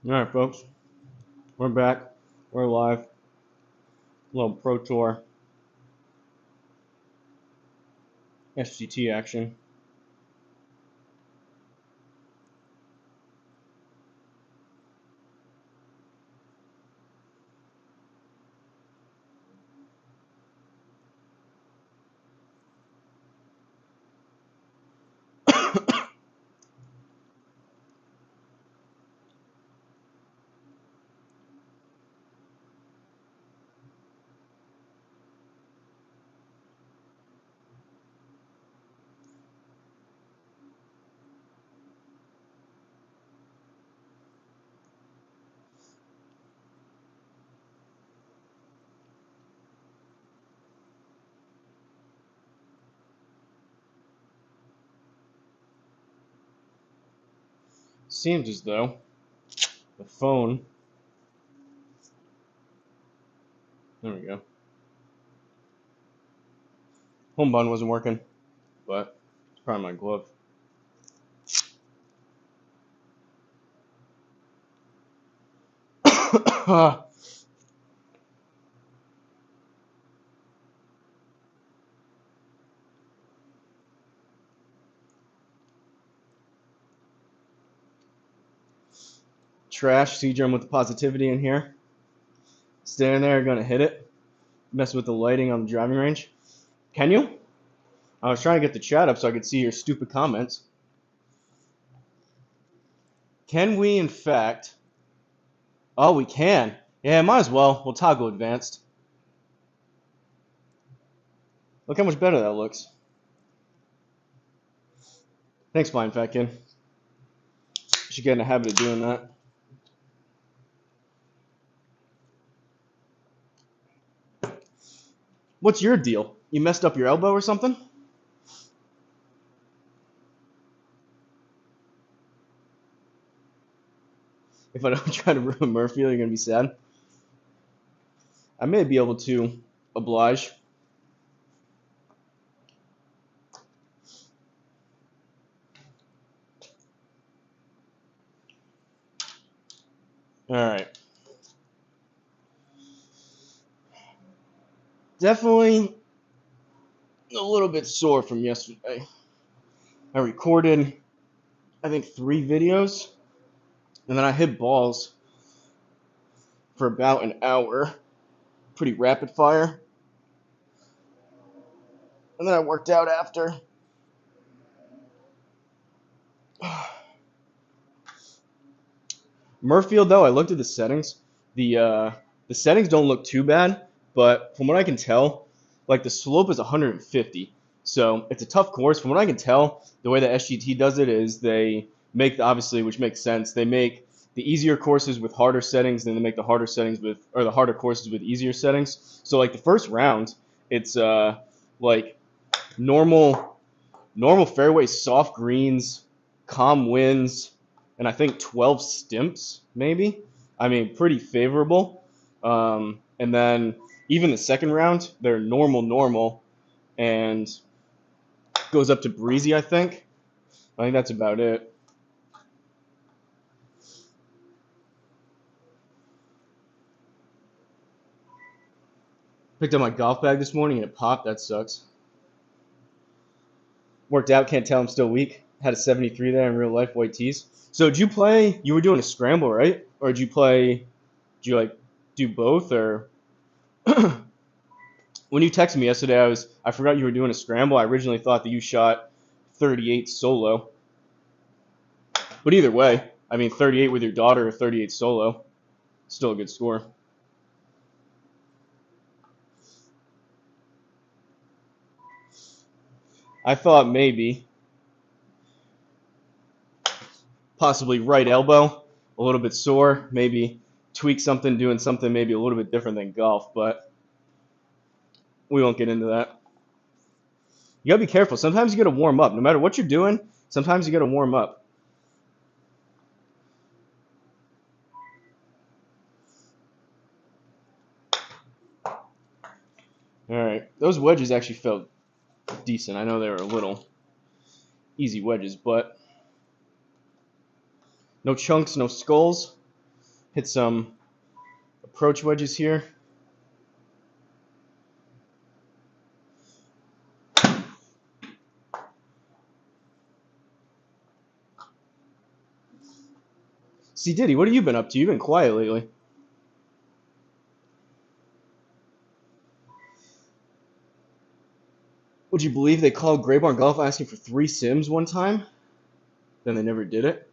Alright, folks. We're back. We're live. A little Pro Tour SGT action. Seems as though the phone. There we go. Home button wasn't working, but it's probably my glove. Trash. Seedrum with the positivity in here. Standing there, gonna hit it. Mess with the lighting on the driving range. Can you? I was trying to get the chat up so I could see your stupid comments. Can we, in fact? Oh, we can. Yeah, might as well. We'll toggle advanced. Look how much better that looks. Thanks, Flying Fat Kid. You should get in the habit of doing that. What's your deal? You messed up your elbow or something? If I don't try to ruin Muirfield, you're going to be sad. I may be able to oblige. Alright. Definitely a little bit sore from yesterday. I recorded, I think, 3 videos, and then I hit balls for about an hour. Pretty rapid fire. And then I worked out after. Muirfield, though, I looked at the settings. The settings don't look too bad, but from what I can tell, like the slope is 150. So it's a tough course. From what I can tell, the way that SGT does it is they make, obviously, which makes sense, they make the easier courses with harder settings, then they make the harder settings with, or the harder courses with easier settings. So like the first round, it's like normal fairway, soft greens, calm winds, and I think 12 stimps, maybe. I mean, pretty favorable. And then even the second round, they're normal, and goes up to breezy, I think. I think that's about it. Picked up my golf bag this morning and it popped. That sucks. Worked out, can't tell I'm still weak. Had a 73 there in real life, white tees. So did you play, you were doing a scramble, right? Or did you like do both, or? When you texted me yesterday, I forgot you were doing a scramble. I originally thought that you shot 38 solo. But either way, I mean 38 with your daughter or 38 solo, still a good score. I thought maybe possibly right elbow, a little bit sore, maybe tweak something, doing something maybe a little bit different than golf, but we won't get into that. You gotta be careful. Sometimes you gotta warm up. No matter what you're doing, sometimes you gotta warm up. Alright, those wedges actually felt decent. I know they were a little easy wedges, but no chunks, no skulls. Hit some approach wedges here. See, Diddy, what have you been up to? You've been quiet lately. Would you believe they called Grey Barn Golf asking for 3 sims one time? Then they never did it.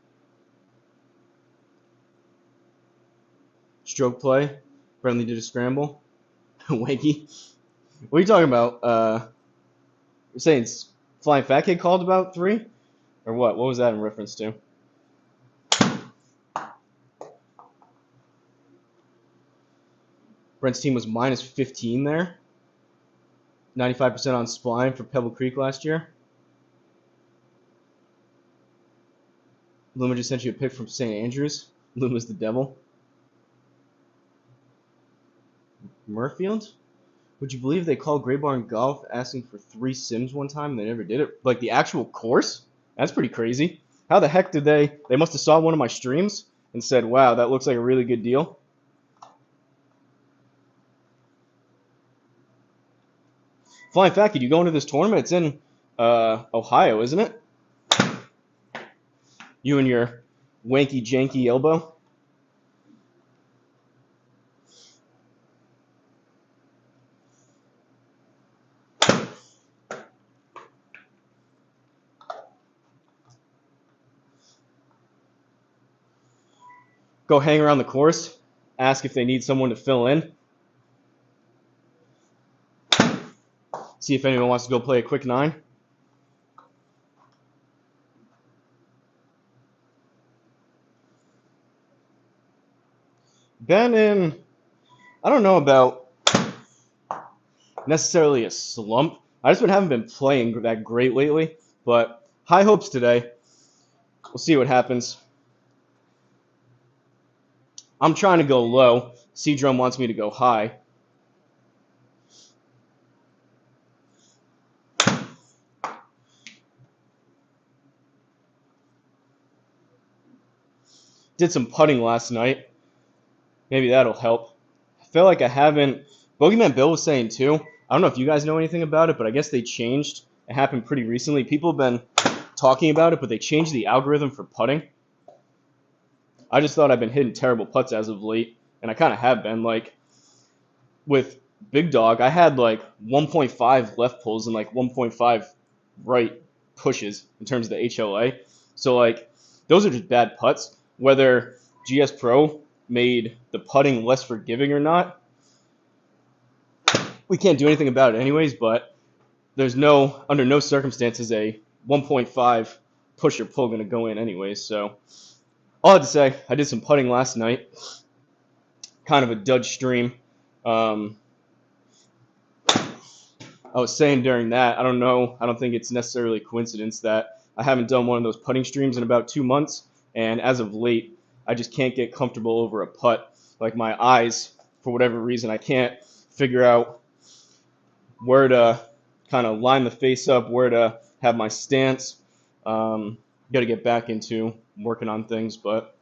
Stroke play. Friendly did a scramble. Wanky. What are you talking about? You're saying Flying Fat Kid called about 3? Or what? What was that in reference to? Brent's team was minus 15 there. 95% on spline for Pebble Creek last year. Luma just sent you a pic from St. Andrews. Luma's the devil. Muirfield? Would you believe they called Grey Barn Golf asking for 3 sims one time and they never did it? Like the actual course? That's pretty crazy. How the heck did they must have saw one of my streams and said, wow, that looks like a really good deal. Flying Fat Kid, you go into this tournament? It's in Ohio, isn't it? You and your wanky janky elbow. Go hang around the course. Ask if they need someone to fill in. See if anyone wants to go play a quick 9. Been in, I don't know about necessarily a slump. I just haven't been playing that great lately, but high hopes today. We'll see what happens. I'm trying to go low. C-Drum wants me to go high. Did some putting last night. Maybe that'll help. I feel like I haven't. Bogeyman Bill was saying too. I don't know if you guys know anything about it, but I guess they changed. It happened pretty recently. People have been talking about it, but they changed the algorithm for putting. I just thought I've been hitting terrible putts as of late, and I kind of have been. Like with Big Dog, I had like 1.5 left pulls and like 1.5 right pushes in terms of the HLA. So like those are just bad putts. Whether GSPro made the putting less forgiving or not, we can't do anything about it anyways, but there's under no circumstances a 1.5 push or pull going to go in anyways. So all I have to say, I did some putting last night. Kind of a dud stream. I was saying during that, I don't think it's necessarily a coincidence that I haven't done one of those putting streams in about 2 months, and as of late, I just can't get comfortable over a putt. Like my eyes, for whatever reason, I can't figure out where to kind of line the face up, where to have my stance. Got to get back into working on things, but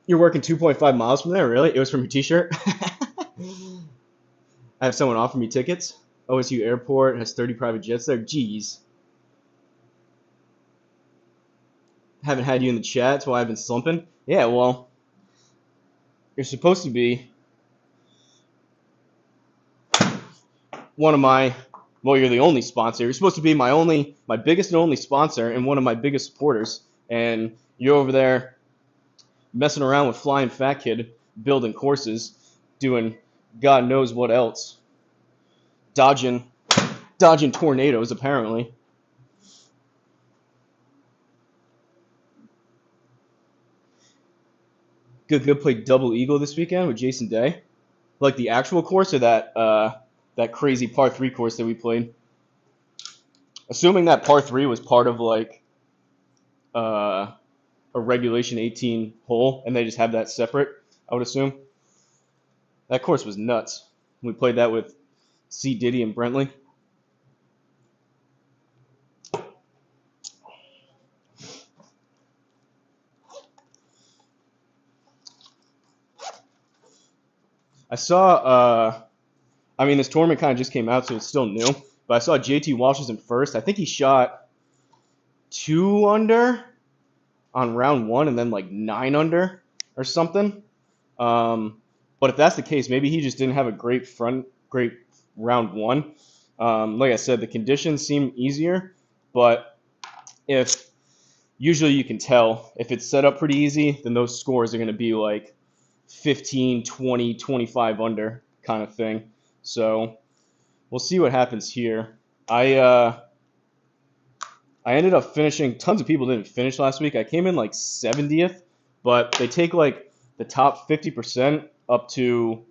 you're working 2.5 miles from there, really? It was from your t-shirt? I have someone offer me tickets. OSU Airport has 30 private jets there. Jeez. Haven't had you in the chat. That's why I've been slumping. Yeah, well, you're supposed to be one of my, well, you're the only sponsor. You're supposed to be my biggest and only sponsor and one of my biggest supporters. And you're over there messing around with Flying Fat Kid, building courses, doing God knows what else. Dodging tornadoes, apparently. Good played double eagle this weekend with Jason Day. Like the actual course or that crazy par 3 course that we played. Assuming that par 3 was part of like a regulation 18 hole and they just have that separate, I would assume. That course was nuts. We played that with C. Diddy and Brentley. saw I mean, this tournament kind of just came out, so it's still new. But I saw JT Walsh is in first. I think he shot 2 under on round 1 and then like 9 under or something. But if that's the case, maybe he just didn't have a great round 1. Like I said, the conditions seem easier, but if usually you can tell if it's set up pretty easy, then those scores are going to be like 15, 20, 25 under kind of thing. So we'll see what happens here. I ended up finishing. Tons of people didn't finish last week. I came in like 70th, but they take like the top 50% up to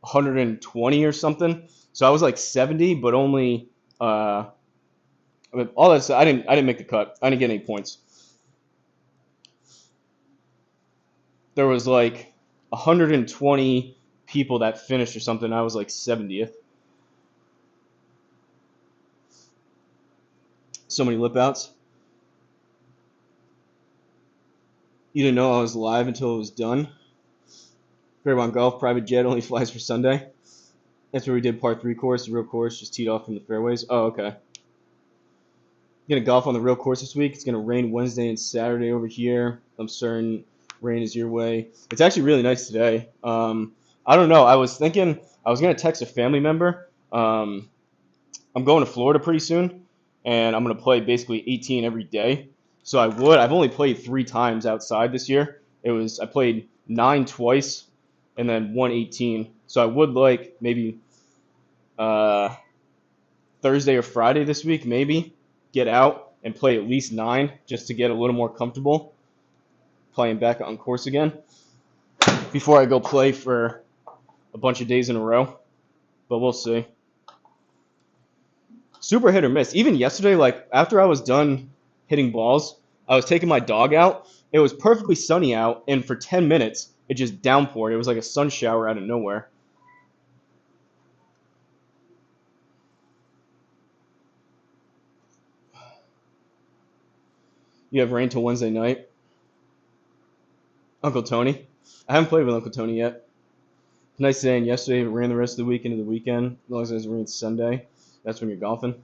120 or something. So I was like 70, but only I mean, all that I didn't make the cut. I didn't get any points. There was like 120 people that finished or something. I was like 70th. So many lip outs. You didn't know I was live until it was done. Fairmont Golf, private jet, only flies for Sunday. That's where we did par 3 course, the real course, just teed off from the fairways. Oh, okay. Gonna golf on the real course this week. It's gonna rain Wednesday and Saturday over here. I'm certain rain is your way. It's actually really nice today. I don't know. I was thinking I was gonna text a family member. I'm going to Florida pretty soon, and I'm gonna play basically 18 every day. So I've only played 3 times outside this year. I played 9 twice, and then 1 18. So I would like maybe Thursday or Friday this week, maybe get out and play at least 9 just to get a little more comfortable playing back on course again before I go play for a bunch of days in a row. But we'll see. Super hit or miss. Even yesterday, like after I was done hitting balls, I was taking my dog out. It was perfectly sunny out, and for 10 minutes, it just downpoured. It was like a sun shower out of nowhere. You have rain till Wednesday night. Uncle Tony. I haven't played with Uncle Tony yet. Nice saying yesterday, it ran the rest of the week into the weekend. As long as it rains Sunday, that's when you're golfing.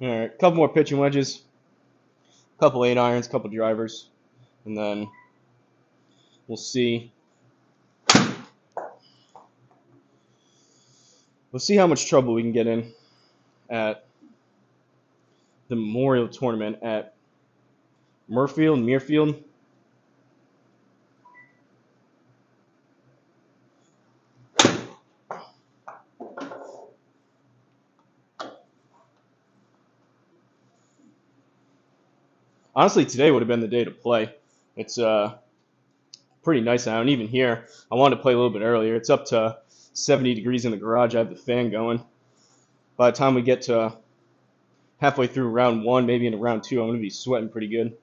All right, couple more pitching wedges, couple 8 irons, couple drivers, and then we'll see. We'll see how much trouble we can get in at the Memorial Tournament at Muirfield. Honestly, today would have been the day to play. It's pretty nice out, and even here, I wanted to play a little bit earlier. It's up to 70 degrees in the garage. I have the fan going. By the time we get to halfway through round 1, maybe into round 2, I'm going to be sweating pretty good.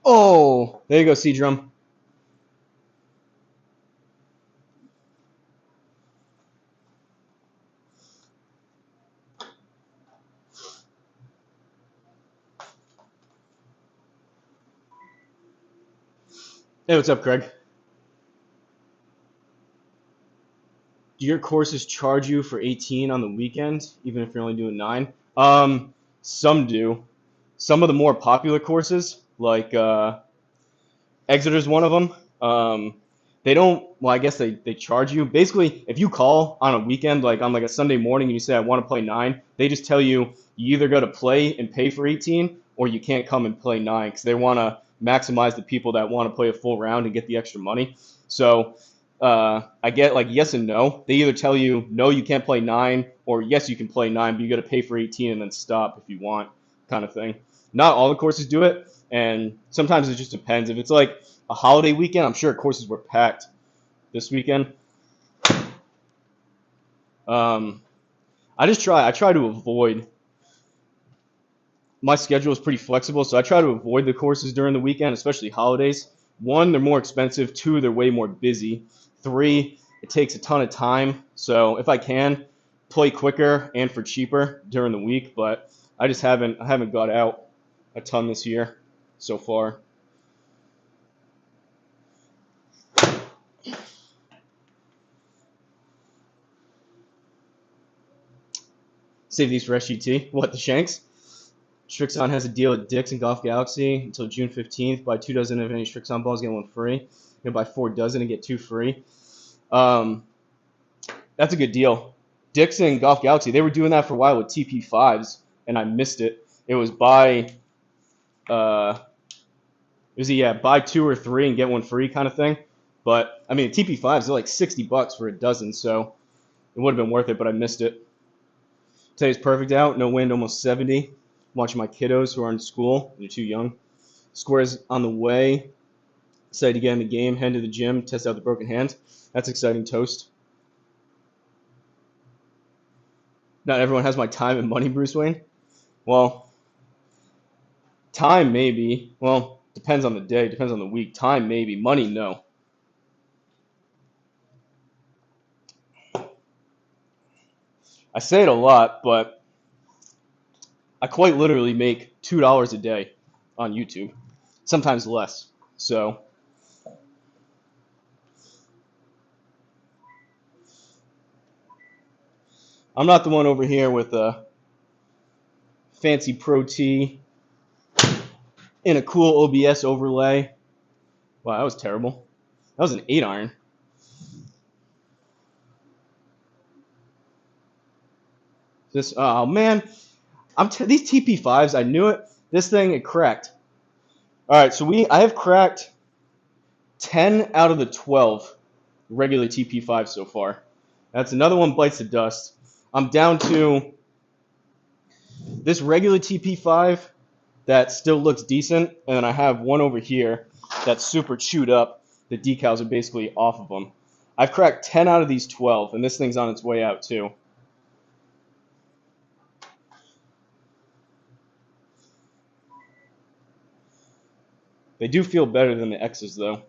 Oh, there you go, C-Drum. Hey, what's up, Craig? Do your courses charge you for 18 on the weekend, even if you're only doing 9? Some do. Some of the more popular courses, like Exeter's one of them. They don't. Well, I guess they charge you. Basically, if you call on a weekend, like on like a Sunday morning, and you say I want to play 9, they just tell you either go to play and pay for 18, or you can't come and play 9 because they want to maximize the people that want to play a full round and get the extra money. So I get like yes and no. They either tell you no, you can't play 9, or yes, you can play 9, but you got to pay for 18 and then stop if you want, kind of thing. Not all the courses do it, and sometimes it just depends. If it's like a holiday weekend, I'm sure courses were packed. this weekend. I try to avoid, my schedule is pretty flexible, so I try to avoid the courses during the weekend, especially holidays. One, they're more expensive. Two, they're way more busy. Three, it takes a ton of time. So if I can, play quicker and for cheaper during the week, but I haven't got out a ton this year so far. Save these for SGT. What, the Shanks? Strixon has a deal with Dick's and Golf Galaxy until June 15th. Buy 2 dozen of any Strixon balls, get 1 free. You can buy 4 dozen and get 2 free. That's a good deal. Dick's and Golf Galaxy, they were doing that for a while with TP5s, and I missed it. It was buy 2 or 3 and get 1 free kind of thing. But I mean, TP5s are like $60 for a dozen, so it would have been worth it, but I missed it. Today's perfect out. No wind, almost 70. Watching my kiddos who are in school. They're too young. Squares on the way. Excited to get in the game. Head to the gym. Test out the broken hand. That's exciting toast. Not everyone has my time and money, Bruce Wayne. Well, time maybe. Well, depends on the day. Depends on the week. Time maybe. Money, no. I say it a lot, but I quite literally make $2 a day on YouTube. Sometimes less. So I'm not the one over here with a fancy Pro T in a cool OBS overlay. Wow, that was terrible. That was an 8-iron. Oh man, these TP5s. I knew it. This thing, it cracked. All right, so I have cracked 10 out of the 12 regular TP5s so far. That's another one bites the dust. I'm down to this regular TP5 that still looks decent, and then I have one over here that's super chewed up. The decals are basically off of them. I've cracked 10 out of these 12, and this thing's on its way out too. They do feel better than the X's, though.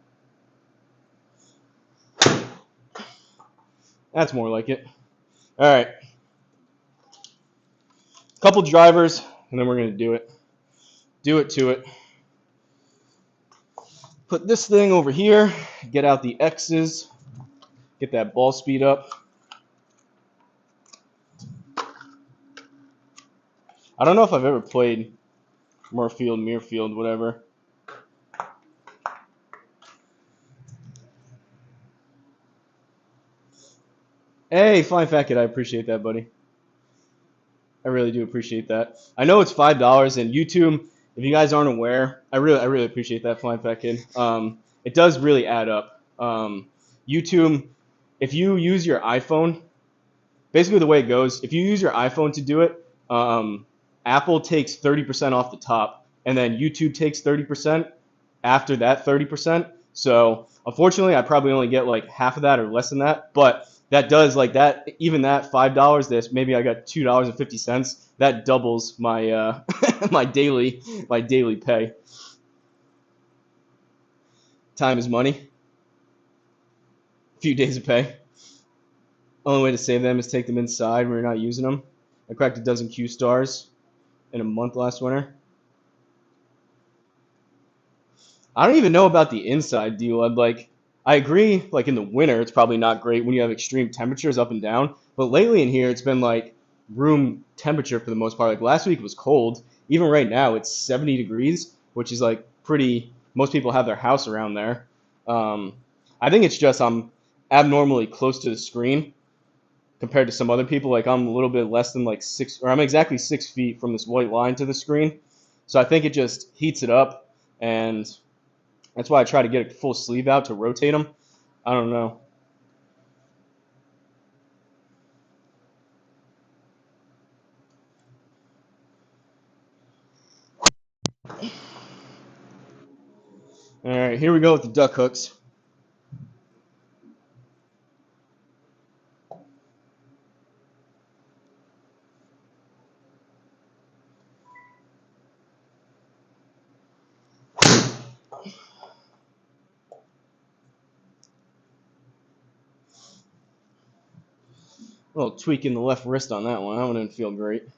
That's more like it. All right. Couple drivers, and then we're going to do it. Do it to it. Put this thing over here. Get out the X's. Get that ball speed up. I don't know if I've ever played Muirfield, whatever. Hey, Flying Fat Kid, I appreciate that, buddy. I really do appreciate that. I know it's $5, and YouTube, if you guys aren't aware, I really appreciate that, Flying Fat Kid. It does really add up. YouTube, if you use your iPhone, basically the way it goes, if you use your iPhone to do it, Apple takes 30% off the top, and then YouTube takes 30% after that 30%. So unfortunately, I probably only get like half of that or less than that, but that does like that. Even that $5, this maybe I got $2.50. That doubles my my daily pay. Time is money. A few days of pay. Only way to save them is take them inside when you're not using them. I cracked a dozen Q stars in a month last winter. I don't even know about the inside deal. I agree, like in the winter, it's probably not great when you have extreme temperatures up and down. But lately in here, it's been like room temperature for the most part. Like last week it was cold. Even right now, it's 70 degrees, which is like pretty. Most people have their house around there. I think it's just I'm abnormally close to the screen compared to some other people. Like I'm a little bit less than like 6, or I'm exactly 6 feet from this white line to the screen. So I think it just heats it up, and that's why I try to get a full sleeve out to rotate them. I don't know. All right, here we go with the duck hooks. A little tweak in the left wrist on that one. That one didn't feel great.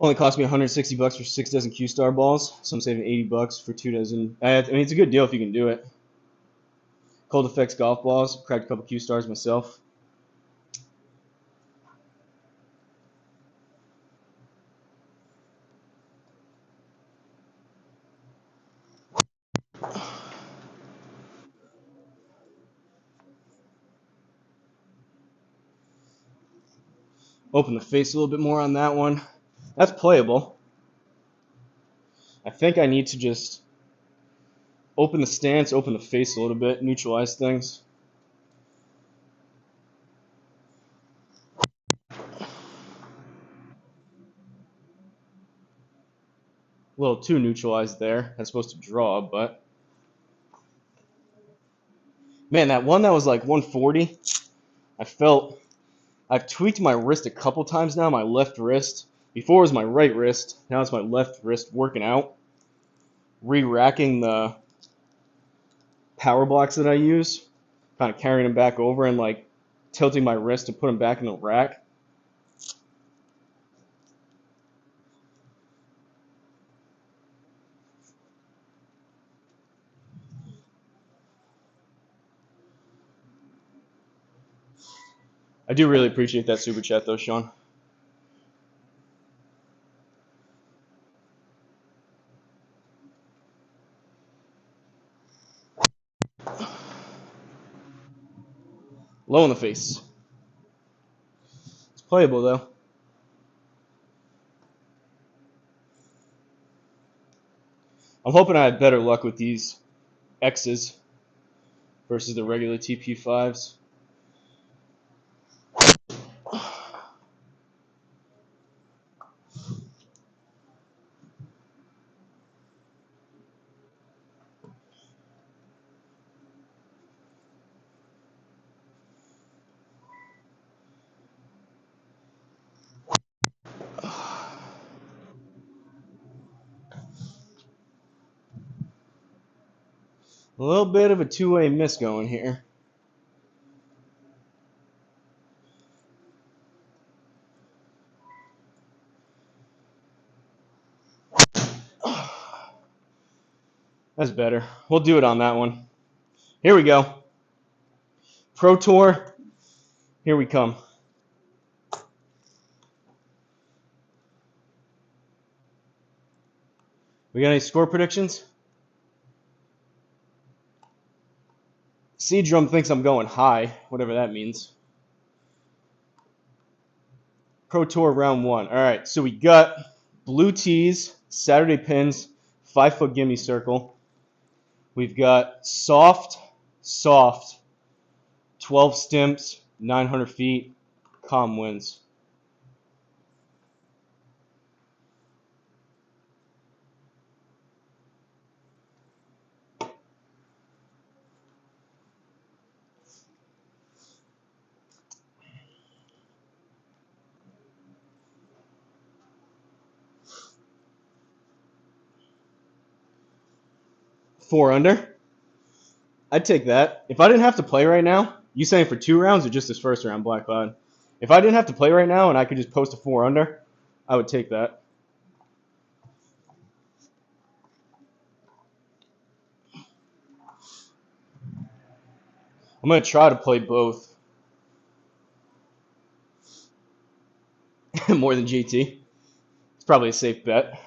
Only cost me $160 for 6 dozen Q-Star balls, so I'm saving $80 for 2 dozen. I mean, it's a good deal if you can do it. Cold Effects golf balls. Cracked a couple Q-Stars myself. Open the face a little bit more on that one. That's playable. I think I need to just open the stance, open the face a little bit, neutralize things. A little too neutralized there. That's supposed to draw, but man, that one that was like 140, I've tweaked my wrist a couple times now, my left wrist. Before it was my right wrist, now it's my left wrist working out. Re-racking the power blocks that I use, kind of carrying them back over and like tilting my wrist to put them back in the rack. I do really appreciate that super chat though, Sean. Low in the face. It's playable though. I'm hoping I have better luck with these X's versus the regular TP5s. A little bit of a two-way miss going here. That's better. We'll do it on that one. Here we go. Pro Tour. Here we come. We got any score predictions? Seed Drum thinks I'm going high, whatever that means. Pro Tour round 1. All right, so we got blue tees, Saturday pins, 5-foot gimme circle. We've got soft, 12 stimps, 900 feet, calm winds. Four under. I'd take that. If I didn't have to play right now, you saying for 2 rounds or just this first round, Black Cloud? If I didn't have to play right now and I could just post a 4 under, I would take that. I'm going to try to play both. More than GT. It's probably a safe bet.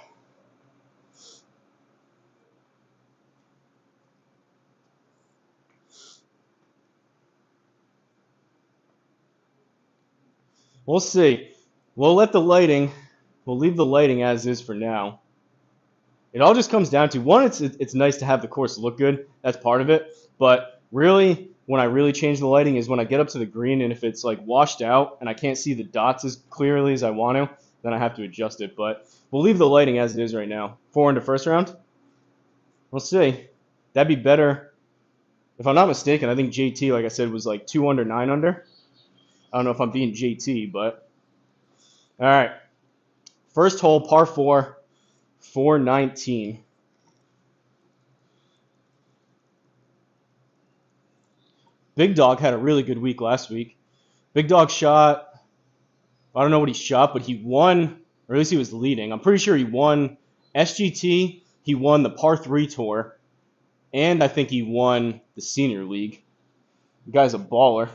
We'll see. We'll leave the lighting as is for now. It all just comes down to, one, it's nice to have the course look good. That's part of it. But really, when I really change the lighting is when I get up to the green, and if it's like washed out and I can't see the dots as clearly as I want to, then I have to adjust it. But we'll leave the lighting as it is right now. 4 into first round? We'll see. That'd be better. If I'm not mistaken, I think JT, like I said, was like 2 under, 9 under. I don't know if I'm being JT, but all right. First hole, par 4, 419. Big Dog had a really good week last week. Big Dog shot, I don't know what he shot, but he won, or at least he was leading. I'm pretty sure he won SGT, he won the Par 3 Tour, and I think he won the Senior League. The guy's a baller.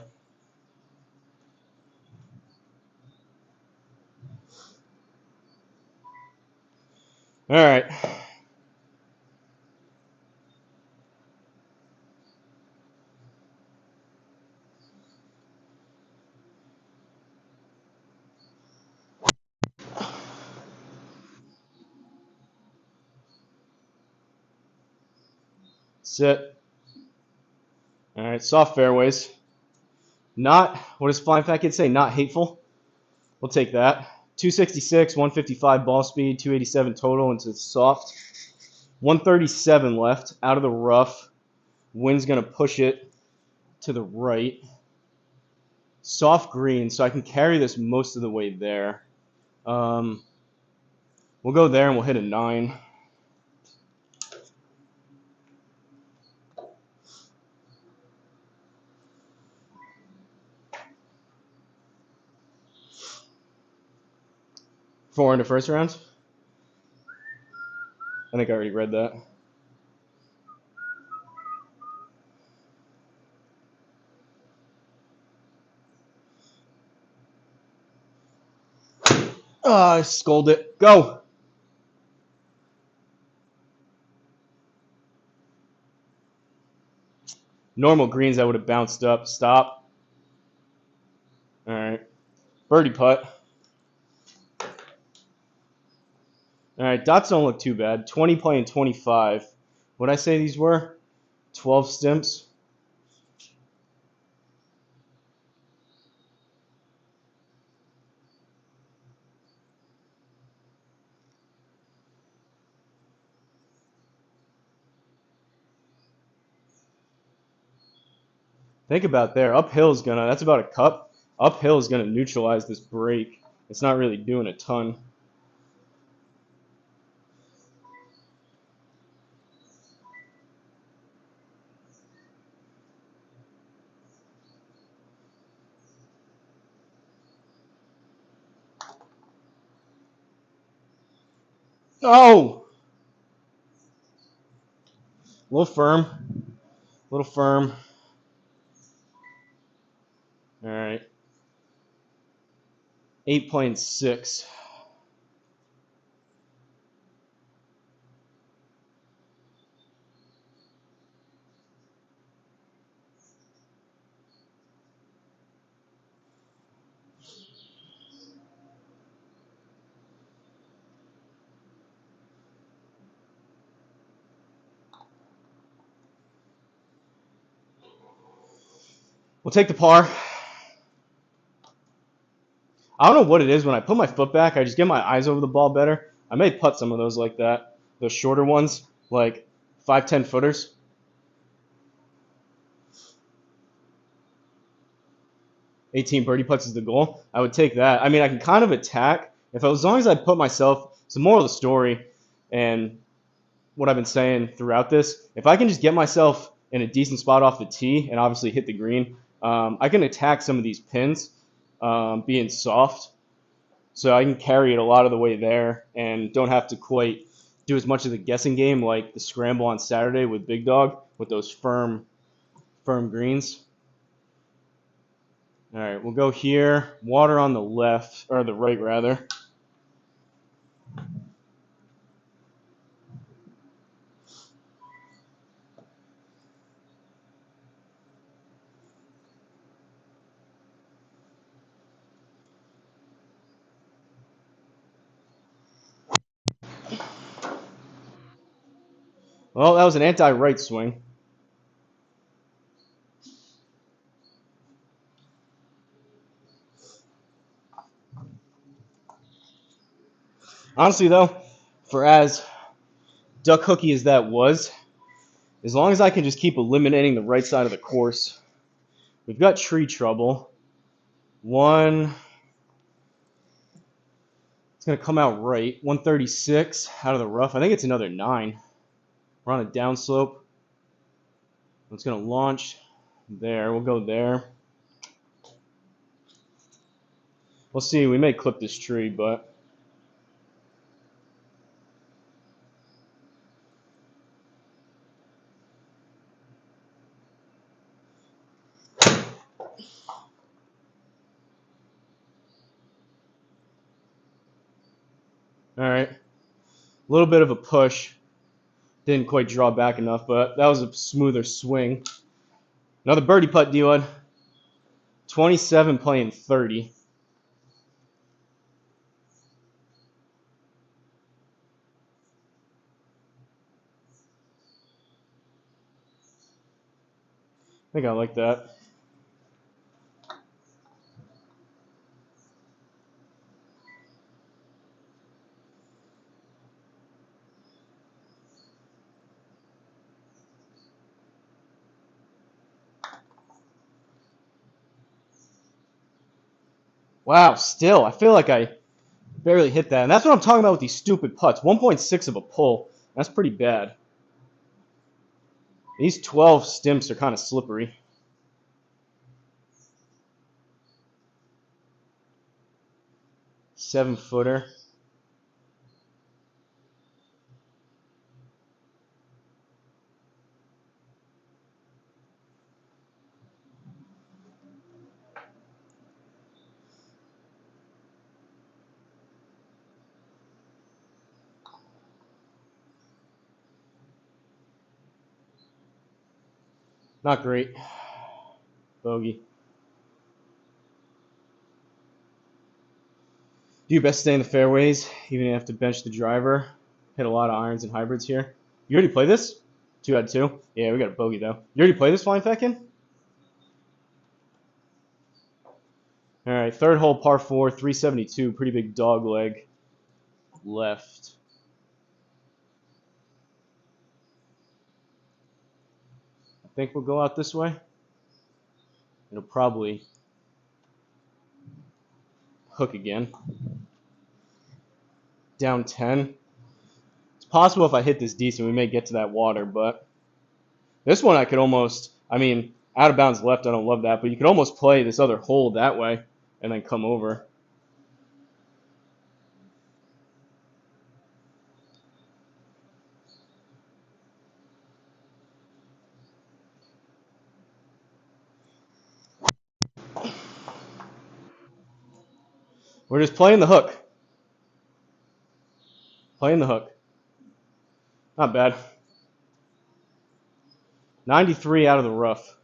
All right. Sit. All right, soft fairways. Not, what does Flying Fat Kid say? Not hateful. We'll take that. 266, 155 ball speed, 287 total into soft. 137 left, out of the rough. Wind's going to push it to the right. Soft green, so I can carry this most of the way there. We'll go there and we'll hit a 9. Four into first round. I think I already read that. I scolded it. Go. Normal greens, I would have bounced up. Stop. All right. Birdie putt. All right. Dots don't look too bad. 20 playing 25. What'd I say these were? 12 stimps. Think about there. Uphill is gonna, that's about a cup. Uphill is gonna neutralize this break. It's not really doing a ton. Oh! A little firm. A little firm. All right. 8.6. We'll take the par. I don't know what it is. When I put my foot back, I just get my eyes over the ball better. I may putt some of those like that. Those shorter ones, like 5-10 footers. 18 birdie putts is the goal. I would take that. I mean, I can kind of attack. As long as I put myself, it's the moral of the story and what I've been saying throughout this. If I can just get myself in a decent spot off the tee and obviously hit the green, I can attack some of these pins being soft. So I can carry it a lot of the way there and don't have to quite do as much of the guessing game like the scramble on Saturday with Big Dog with those firm greens. All right, we'll go here. Water on the left, or the right rather. Well, that was an anti-right swing. Honestly, though, for as duck hooky as that was, as long as I can just keep eliminating the right side of the course, we've got tree trouble. One, it's going to come out right. 136 out of the rough. I think it's another 9. We're on a downslope. It's going to launch There, we'll go there. We'll see. We may clip this tree, but all right. A little bit of a push. Didn't quite draw back enough, but that was a smoother swing. Another birdie putt, D-Lud. 27 playing 30. I think I like that. Wow, still, I feel like I barely hit that. And that's what I'm talking about with these stupid putts. 1.6 of a pull. That's pretty bad. These 12 stimps are kind of slippery. Seven-footer. Not great. Bogey. Do your best to stay in the fairways, even if you have to bench the driver. Hit a lot of irons and hybrids here. You already play this? 2 out of 2? Yeah, we got a bogey, though. You already play this, Flying Feckin? All right, third hole, par 4, 372. Pretty big dog leg left. I think we'll go out this way. It'll probably hook again. Down 10. It's possible if I hit this decent, we may get to that water, but this one I could almost, I mean, out of bounds left, I don't love that, but you could almost play this other hole that way and then come over. We're just playing the hook. Playing the hook. Not bad. 93 out of the rough.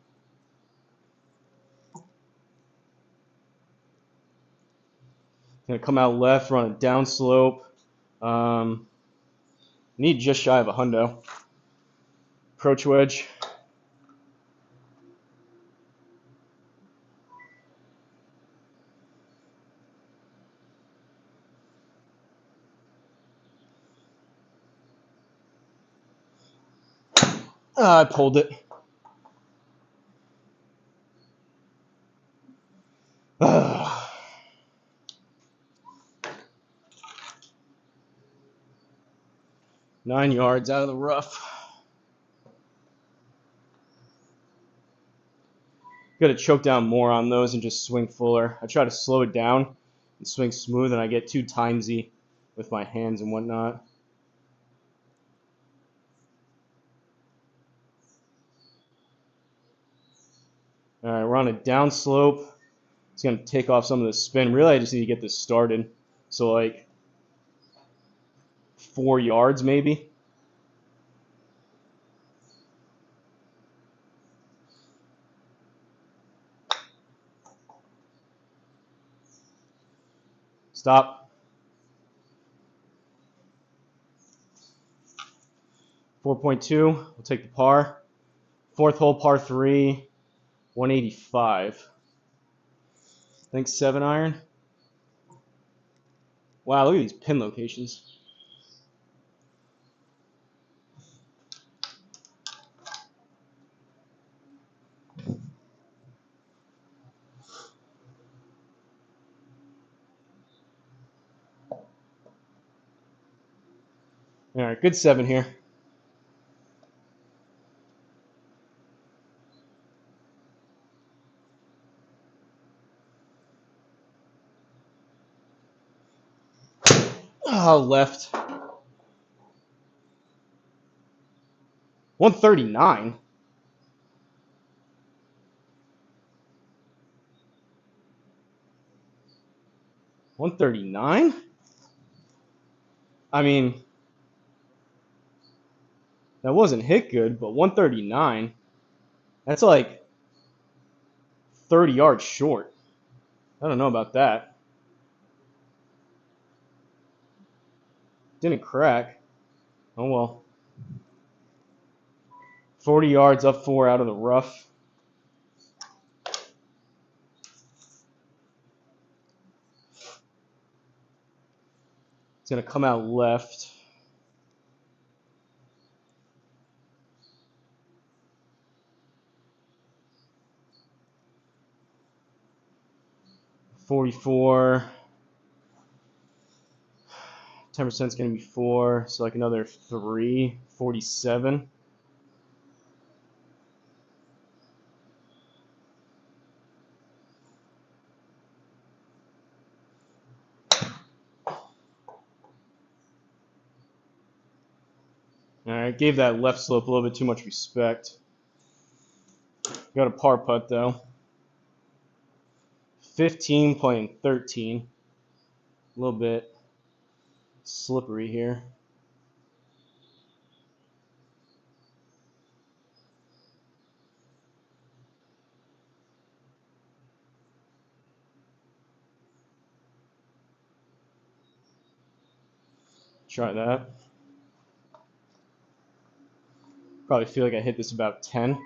Gonna come out left, run a down slope. Need just shy of a hundo. Approach wedge. I pulled it. 9 yards out of the rough. Got to choke down more on those and just swing fuller. I try to slow it down and swing smooth, and I get too timesy with my hands and whatnot. All right, we're on a down slope. It's going to take off some of the spin. Really, I just need to get this started. So, like, 4 yards maybe. Stop. 4.2. We'll take the par. Fourth hole, par 3, 185. I think 7 iron. Wow, look at these pin locations. All right, good 7 here. Left. 139. $139? I mean, that wasn't hit good, but 139, that's like 30 yards short. I don't know about that. Didn't crack. Oh well. 40 yards up 4 out of the rough. It's going to come out left. $44. 10% is going to be 4, so like another 3. $47. Alright, gave that left slope a little bit too much respect. Got a par putt though. 15 playing 13. A little bit slippery here. Try that. Probably feel like I hit this about 10.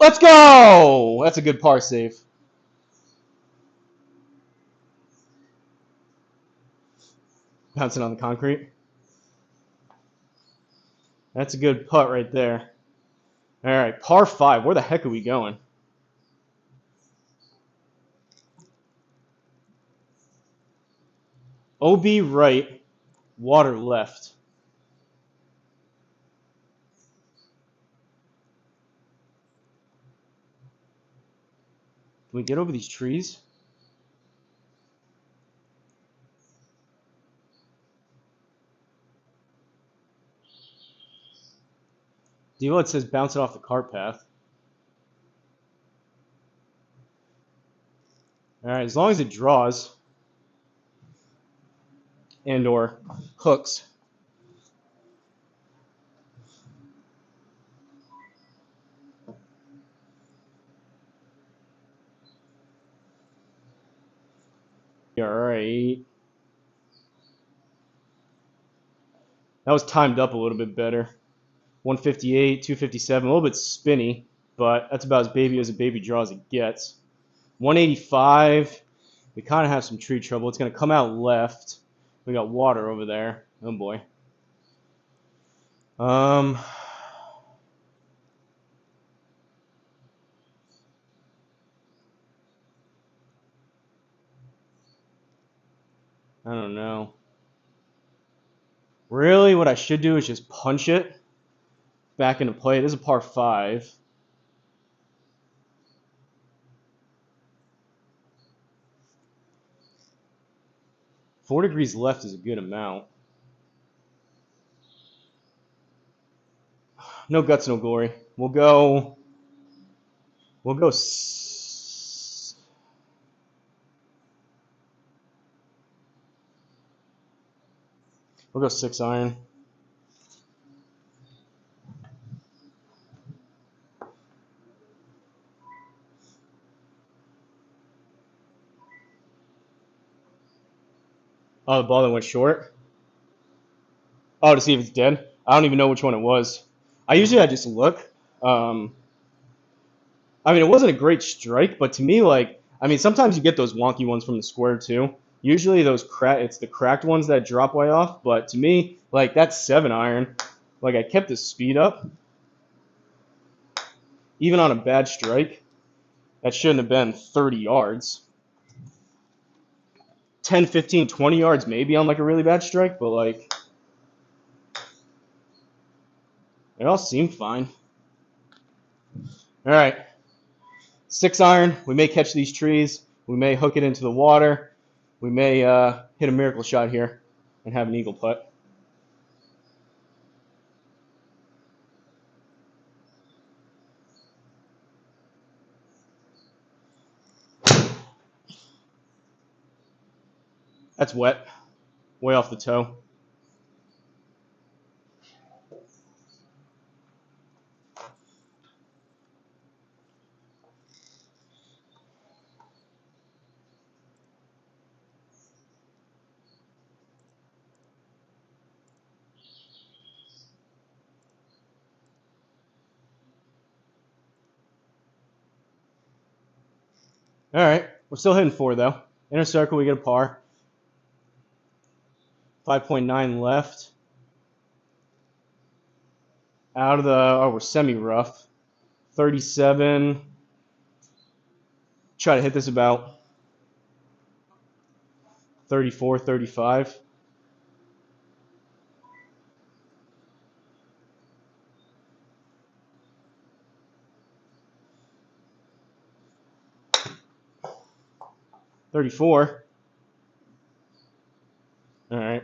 Let's go! That's a good par save. Bouncing on the concrete. That's a good putt right there. All right, par 5. Where the heck are we going? OB right, water left. Can we get over these trees? Deal, it says bounce it off the cart path. All right, as long as it draws and or hooks. All right. That was timed up a little bit better. 158, 257, a little bit spinny, but that's about as baby as a baby draw as it gets. 185, we kind of have some tree trouble. It's going to come out left. We got water over there. Oh boy. I don't know. Really, what I should do is just punch it back into play. It is a par 5. Four degrees left is a good amount. No guts, no glory. We'll go 6 iron. Oh, the ball that went short? Oh, to see if it's dead? I don't even know which one it was. I just look. I mean, it wasn't a great strike, but to me, like, I mean, sometimes you get those wonky ones from the square too. Usually it's the cracked ones that drop way off, but to me, like, that's 7 iron. Like, I kept the speed up. Even on a bad strike, that shouldn't have been 30 yards. 10, 15, 20 yards maybe on like a really bad strike, but like It all seemed fine. All right. 6-iron. We may catch these trees. We may hook it into the water. We may hit a miracle shot here and have an eagle putt. That's wet. Way off the toe. All right. We're still hitting 4, though. Inner circle, we get a par. 5.9 left. Out of the, oh, we're semi-rough. 37. Try to hit this about 34, 35. All right.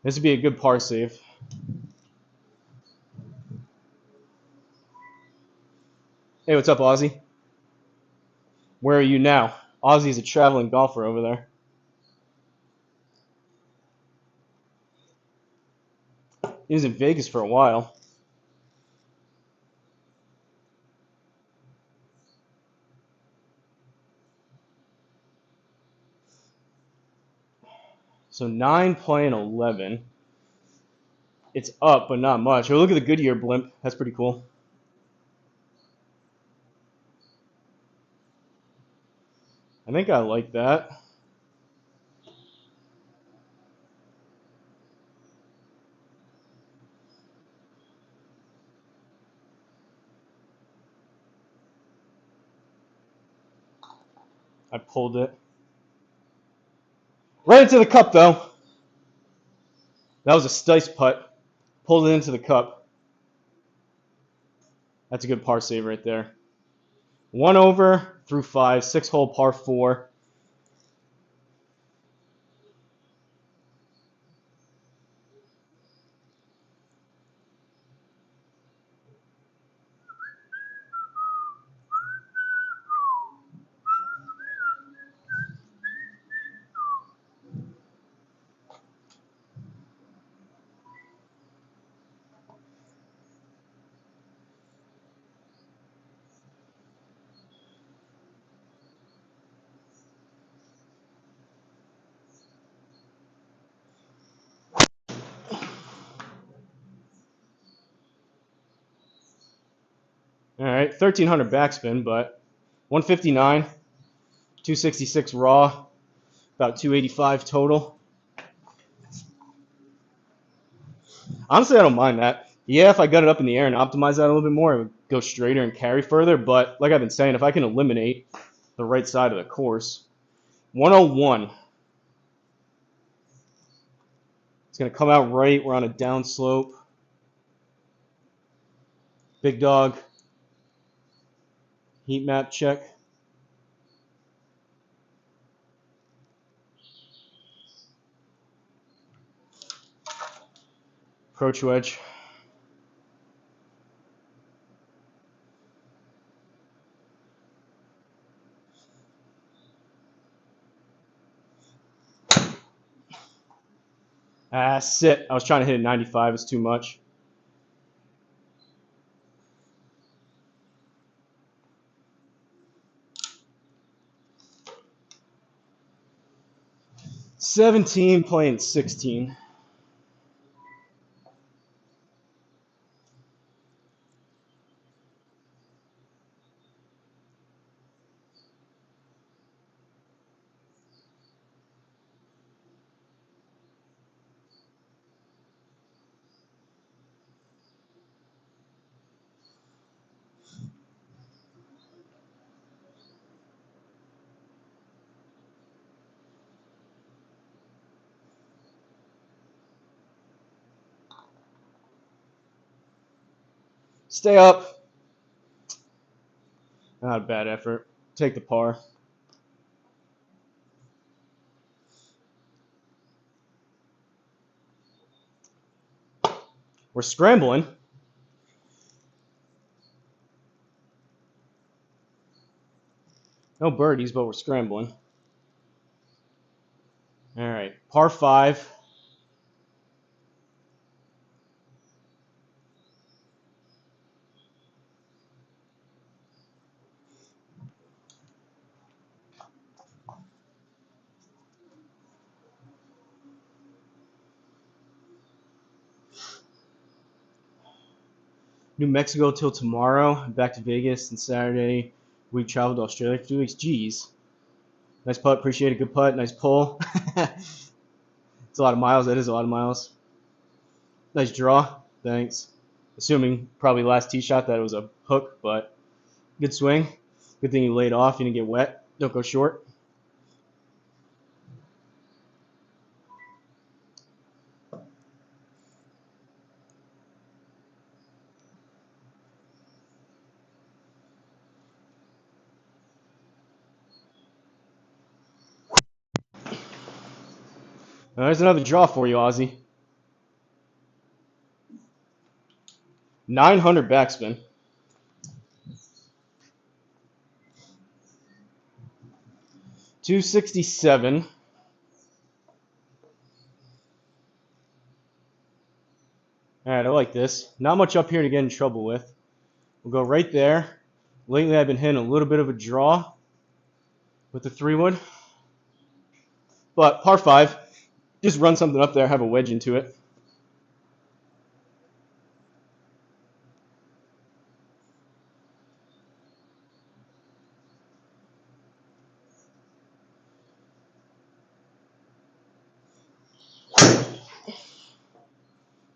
This would be a good par save. Hey, what's up, Ozzy? Where are you now? Ozzy's a traveling golfer over there. He was in Vegas for a while. So 9 playing 11. It's up, but not much. Oh, look at the Goodyear blimp. That's pretty cool. I think I like that. I pulled it. Right into the cup, though. That was a Stice putt. Pulled it into the cup. That's a good par save right there. 1 over through 5, 6-hole par 4. All right, 1,300 backspin, but 159, 266 raw, about 285 total. Honestly, I don't mind that. Yeah, if I got it up in the air and optimize that a little bit more, it would go straighter and carry further. But like I've been saying, if I can eliminate the right side of the course, 101. It's going to come out right. We're on a down slope. Big dog. Heat map check. Approach wedge. Sit. I was trying to hit a 95. It's too much. $17 playing 16. Stay up. Not a bad effort. Take the par. We're scrambling. No birdies, but we're scrambling. All right, par 5. New Mexico till tomorrow. Back to Vegas and Saturday. We traveled to Australia for 2 weeks. Jeez. Nice putt. Appreciate it. Good putt. Nice pull. It's a lot of miles. That is a lot of miles. Nice draw. Thanks. Assuming probably last tee shot that it was a hook, but good swing. Good thing you laid off. You didn't get wet. Don't go short. There's another draw for you, Ozzy. 900 backspin. $267. All right, I like this. Not much up here to get in trouble with. We'll go right there. Lately, I've been hitting a little bit of a draw with the 3-wood. But par 5, just run something up there, have a wedge into it.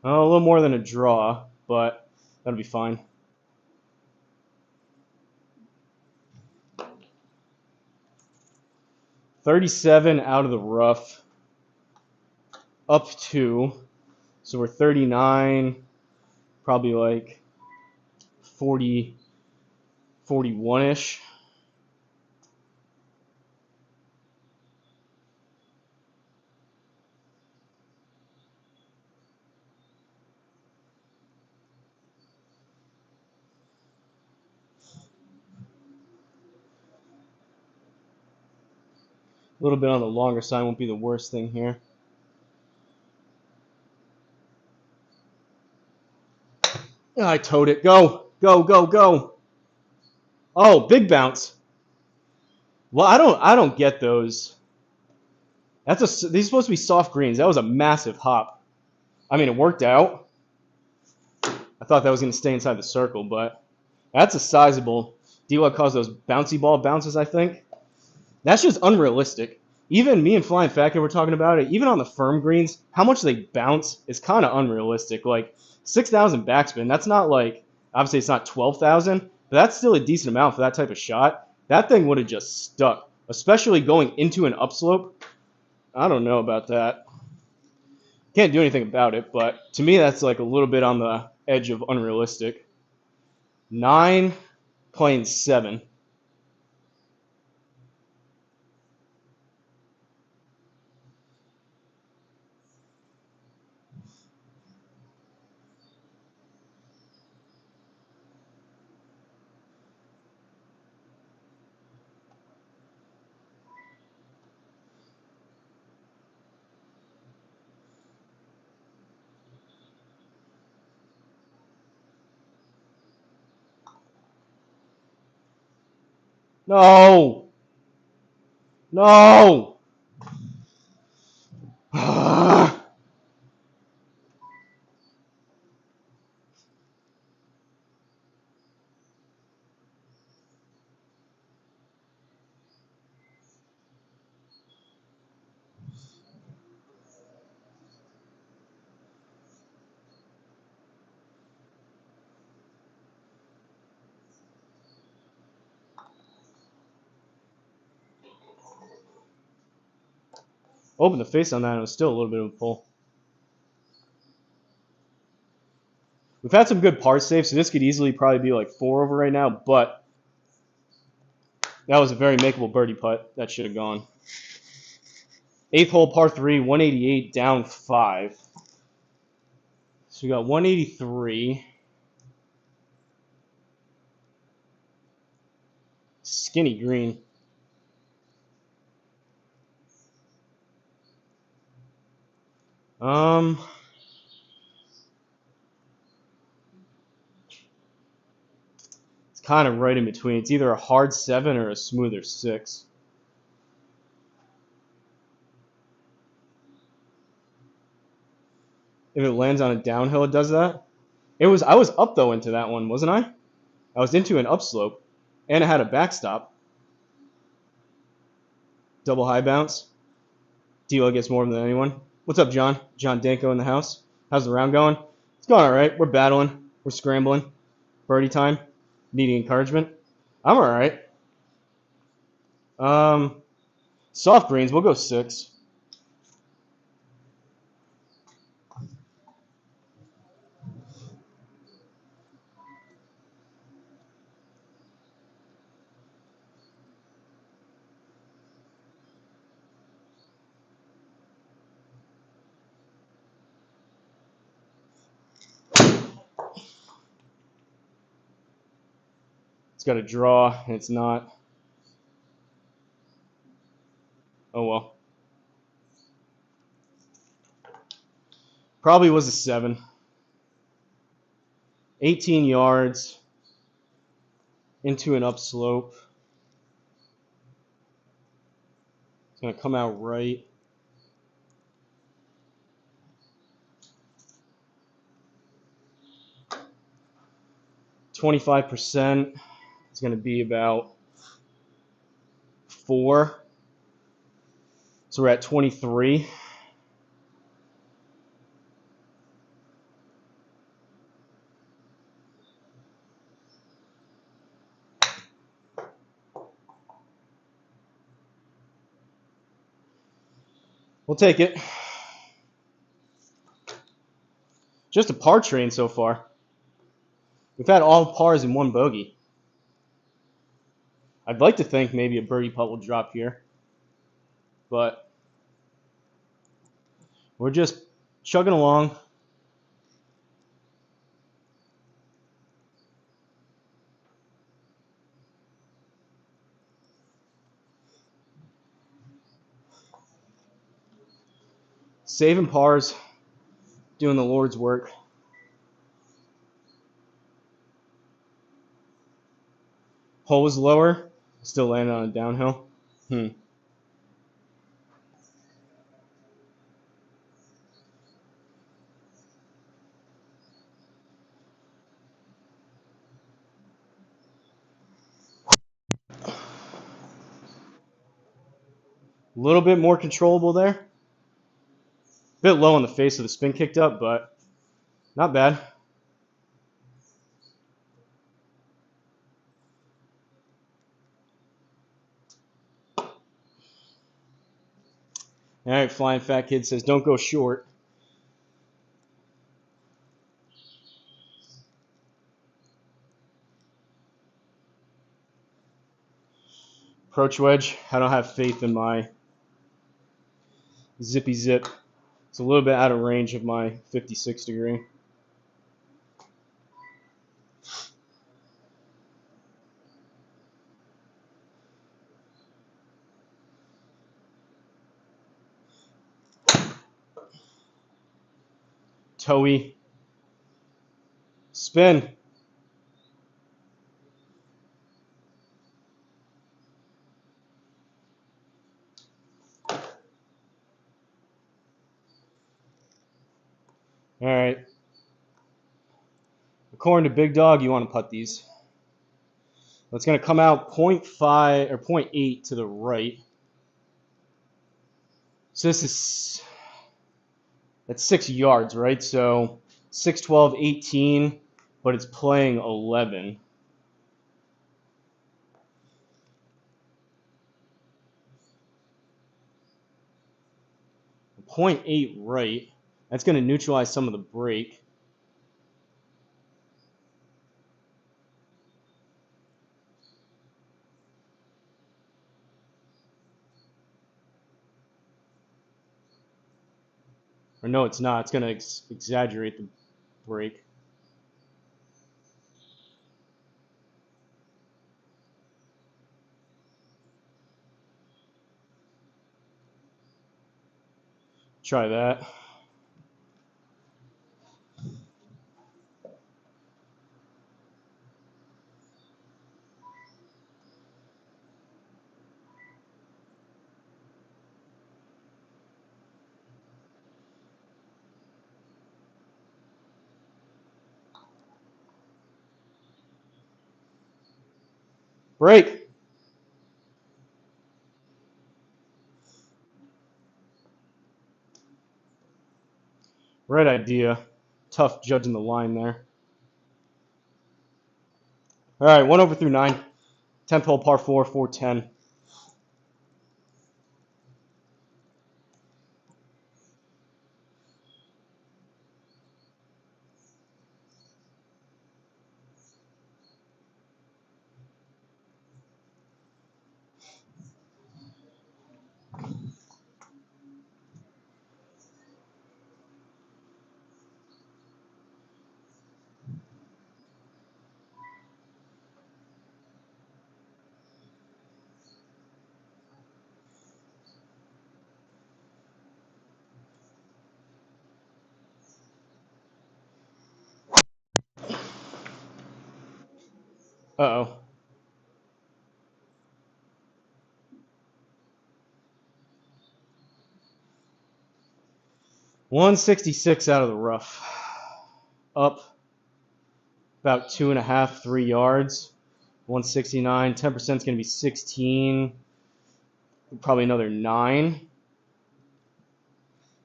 A little more than a draw, but that'll be fine. $37 out of the rough, up 2. So we're 39, probably like 40, 41-ish. A little bit on the longer side won't be the worst thing here. I towed it. Go, go, go, go. Oh, big bounce. Well, I don't get those. These are supposed to be soft greens. That was a massive hop. I mean, it worked out. I thought that was going to stay inside the circle, but that's a sizable. D-Lug calls those bouncy ball bounces, I think. That's just unrealistic. Even me and Flying Fat Kid were talking about it. Even on the firm greens, how much they bounce is kind of unrealistic. Like 6,000 backspin, that's not like, obviously it's not 12,000, but that's still a decent amount for that type of shot. That thing would have just stuck, especially going into an upslope. I don't know about that. Can't do anything about it, but to me that's like a little bit on the edge of unrealistic. 9 playing 7. No! No! Open the face on that, and it was still a little bit of a pull. We've had some good par saves, so this could easily probably be like 4 over right now, but that was a very makeable birdie putt. That should have gone. 8th hole, par 3, 188, down 5. So we got 183. Skinny green. It's kind of right in between. It's either a hard 7 or a smoother 6. If it lands on a downhill, it does that. I was up though into that one, wasn't I? I was into an upslope, and it had a backstop. Double high bounce. D'Lo gets more than anyone. What's up, John? John Danko in the house. How's the round going? It's going all right. We're battling. We're scrambling. Birdie time. Needing encouragement. I'm all right. Soft greens. We'll go 6. It's got a draw, and it's not. Oh well. Probably was a 7. 18 yards into an upslope. It's going to come out right. %. It's going to be about 4. So we're at 23. We'll take it. Just a par train so far. We've had all pars in 1 bogey. I'd like to think maybe a birdie putt will drop here, but we're just chugging along. Saving pars, doing the Lord's work. Hole was lower, still landed on a downhill. A little bit more controllable there. A bit low on the face of the spin kicked up, but not bad. All right, Flying Fat Kid says, don't go short. Approach wedge. I don't have faith in my zippy zip. It's a little bit out of range of my 56 degree. Toey. Spin. All right. According to Big Dog, you want to putt these. It's going to come out 0.5 or 0.8 to the right. So this is, that's 6 yards, right? So 6, 12, 18, but it's playing 11. .8 right. That's going to neutralize some of the break. Or no, it's not. It's going to exaggerate the break. Try that. Break. Right idea. Tough judging the line there. All right, 1 over through 9. 10th hole, par 4, 410. Uh-oh. 166 out of the rough. Up about 2.5, 3 yards. 169. 10% is going to be 16. Probably another 9.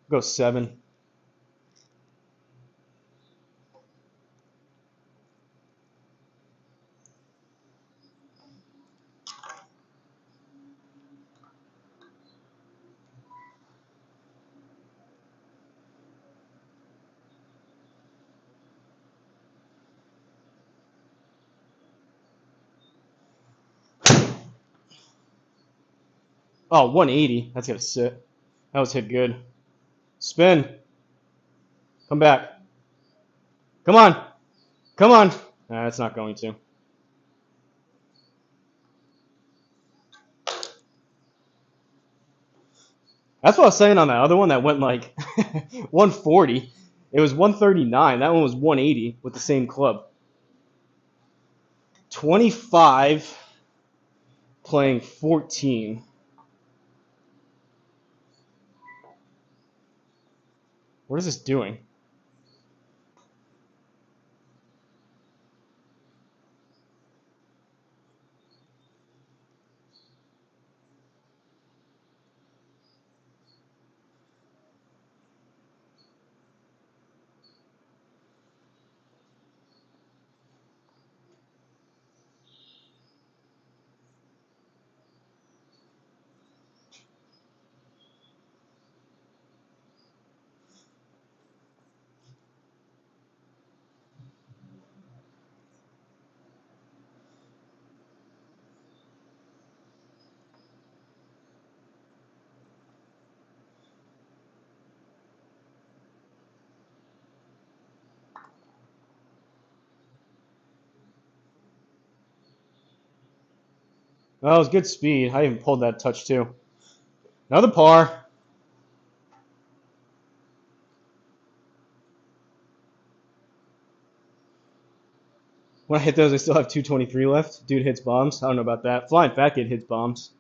Go 7. Oh, 180. That's going to sit. That was hit good. Spin. Come back. Come on. Come on. Nah, it's not going to. That's what I was saying on that other one that went like 140. It was 139. That one was 180 with the same club. 25 playing 14. What is this doing? Oh, it was good speed. I even pulled that touch too. Another par. When I hit those, I still have 223 left. Dude hits bombs. I don't know about that. Flying Fat Kid hits bombs.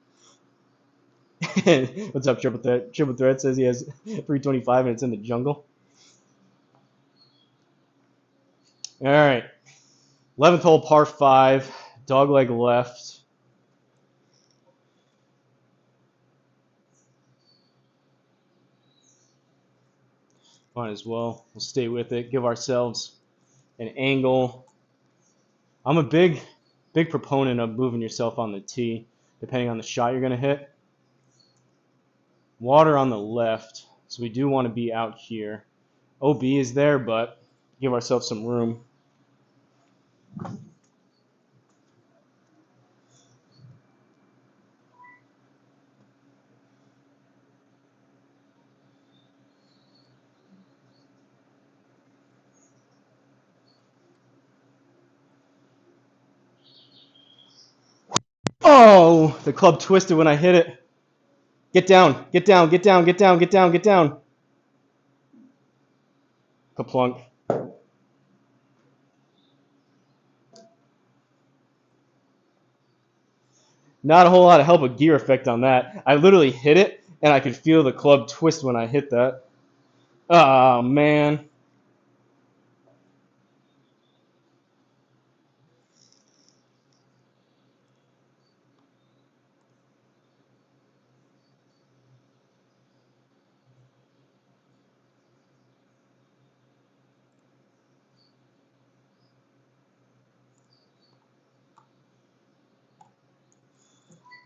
What's up, Triple Threat? Triple Threat says he has 325 and it's in the jungle. All right. 11th hole, par 5. Dogleg left. Might as well. We'll stay with it. Give ourselves an angle. I'm a big proponent of moving yourself on the tee, depending on the shot you're going to hit. Water on the left, so we do want to be out here. OB is there, but give ourselves some room. Oh, the club twisted when I hit it. Get down, get down, get down, get down, get down, get down. Kaplunk. Not a whole lot of help with gear effect on that. I literally hit it, and I could feel the club twist when I hit that. Oh, man.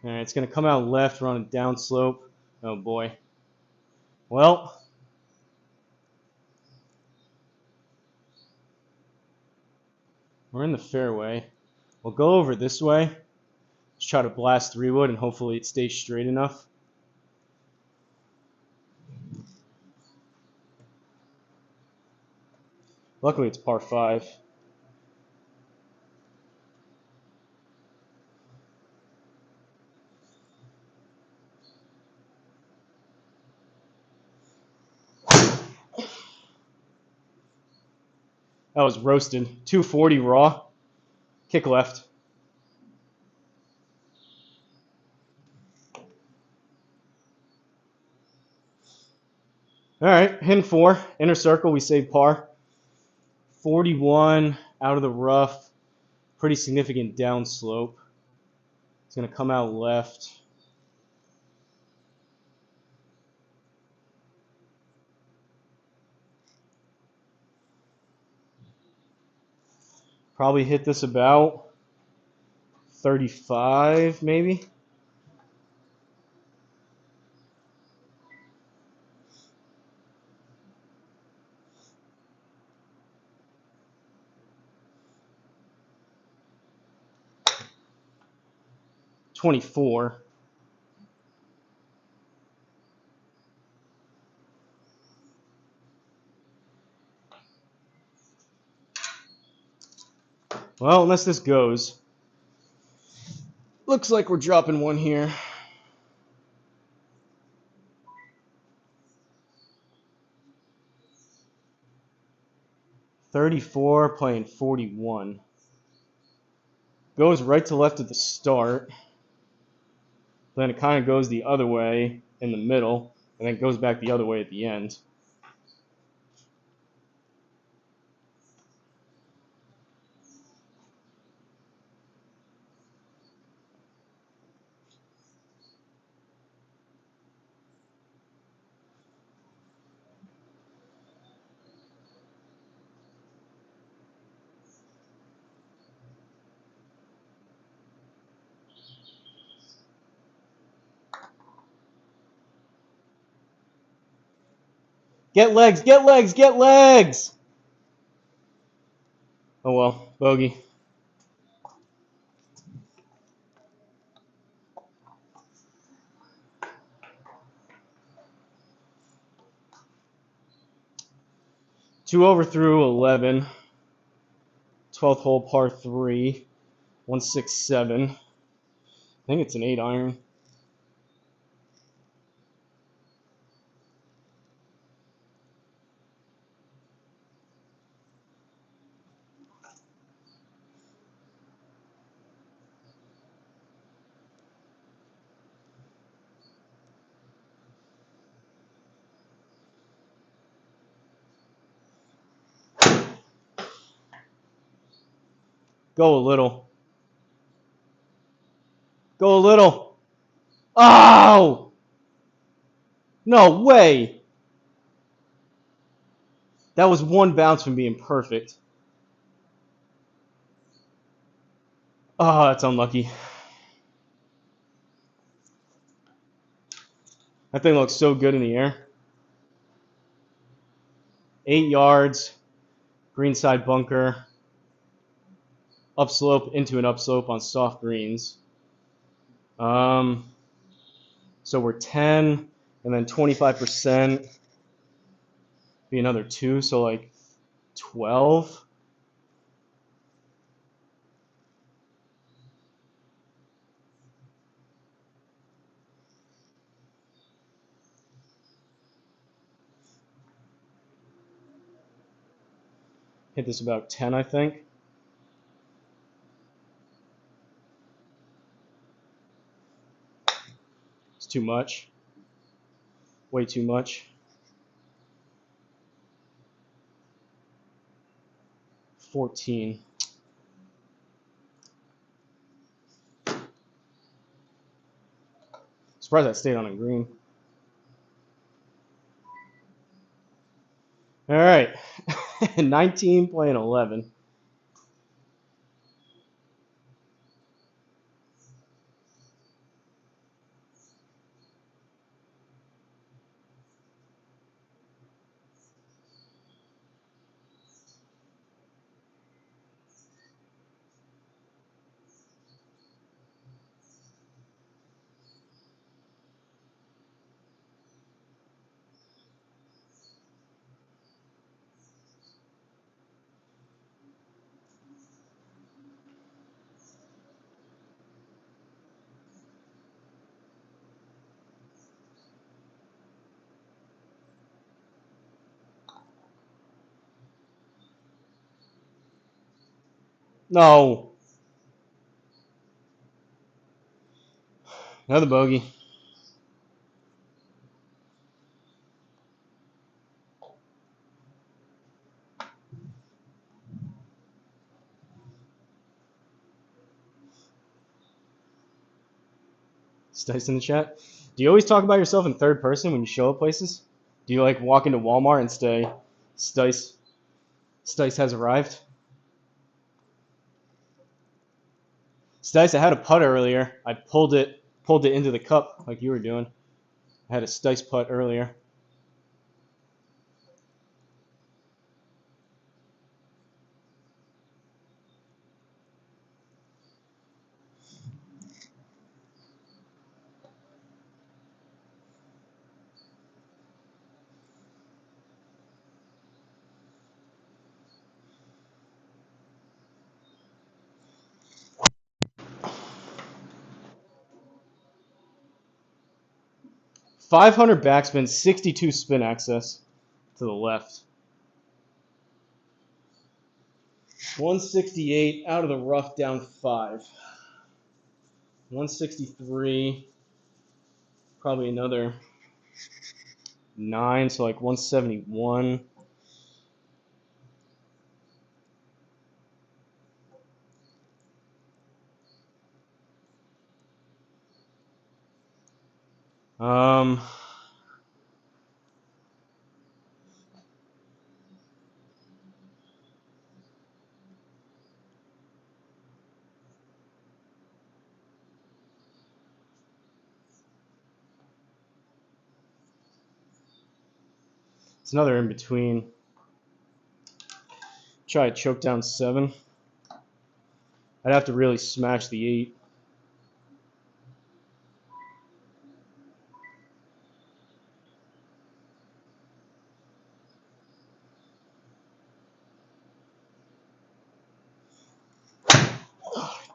All right, it's going to come out left. We're on a downslope. Oh, boy. Well, we're in the fairway. We'll go over this way. Just try to blast 3-wood, and hopefully it stays straight enough. Luckily, it's par 5. That was roasted. 240 raw. Kick left. All right, hit 4. Inner circle, we saved par. 41 out of the rough. Pretty significant downslope. It's going to come out left. Probably hit this about 35, maybe. $24. Well, unless this goes. Looks like we're dropping one here. $34 playing 41. Goes right to left at the start. Then it kind of goes the other way in the middle, and then goes back the other way at the end. Get legs, get legs, get legs! Oh well, bogey. Two over through 11. 12th hole par 3. 167. I think it's an 8 iron. Go a little. Go a little. Oh! No way! That was one bounce from being perfect. Oh, that's unlucky. That thing looks so good in the air. 8 yards. Greenside bunker. Upslope into an upslope on soft greens. So we're 10, and then 25%. Be another 2, so like 12. Hit this about 10, I think. It's too much. Way too much. 14. Surprised I stayed on a green. All right. 19 playing 11. No. Another bogey. Stice in the chat. Do you always talk about yourself in third person when you show up places? Do you like walk into Walmart and say, Stice has arrived? Stice, I had a putt earlier. I pulled it into the cup like you were doing. I had a Stice putt earlier. .500 backspin, 62 spin access to the left. 168 out of the rough, down 5. 163, probably another 9, so like 171. It's another in between. Try to choke down 7. I'd have to really smash the 8.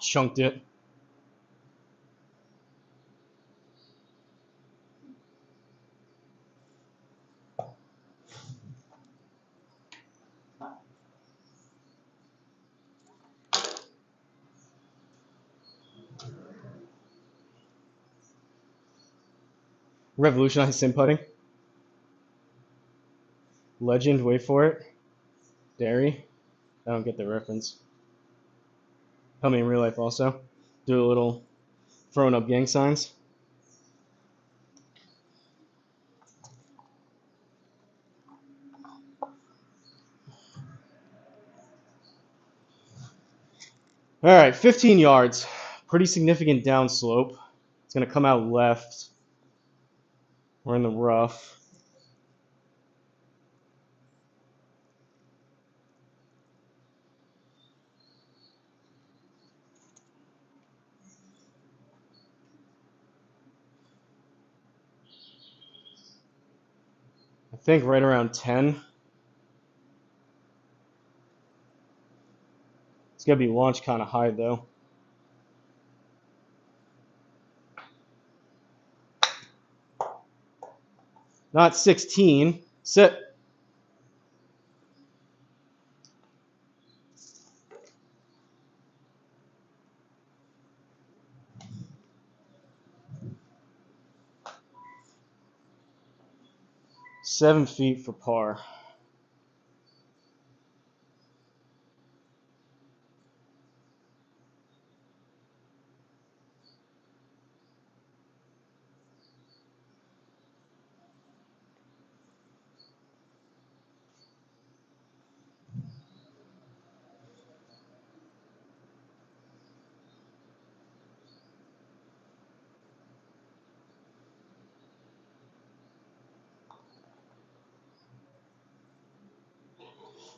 Chunked it. Revolutionized sim putting. Legend, wait for it. Dairy. I don't get the reference. Help me in real life also. Do a little throwing up gang signs. All right, 15 yards. Pretty significant downslope. It's going to come out left. We're in the rough. I think right around 10. It's going to be launched kind of high, though. Not 16. Sit. 7 feet for par.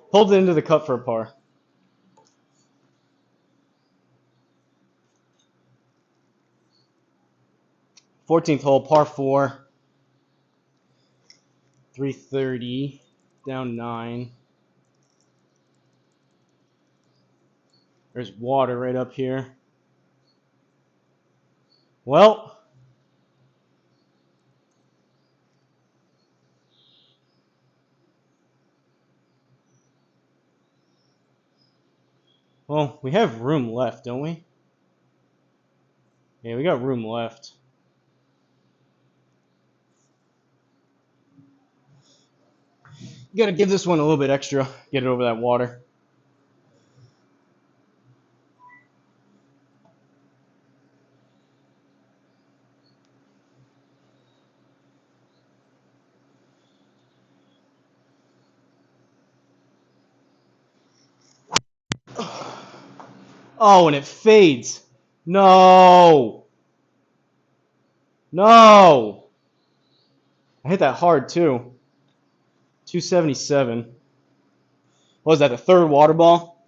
Pulled it into the cup for a par. 14th hole, par 4. 330, down 9. There's water right up here. Well, we have room left, don't we? Yeah, we got room left. You gotta give this one a little bit extra, get it over that water. Oh, and it fades. No. No. I hit that hard too. 277. What was that, the third water ball?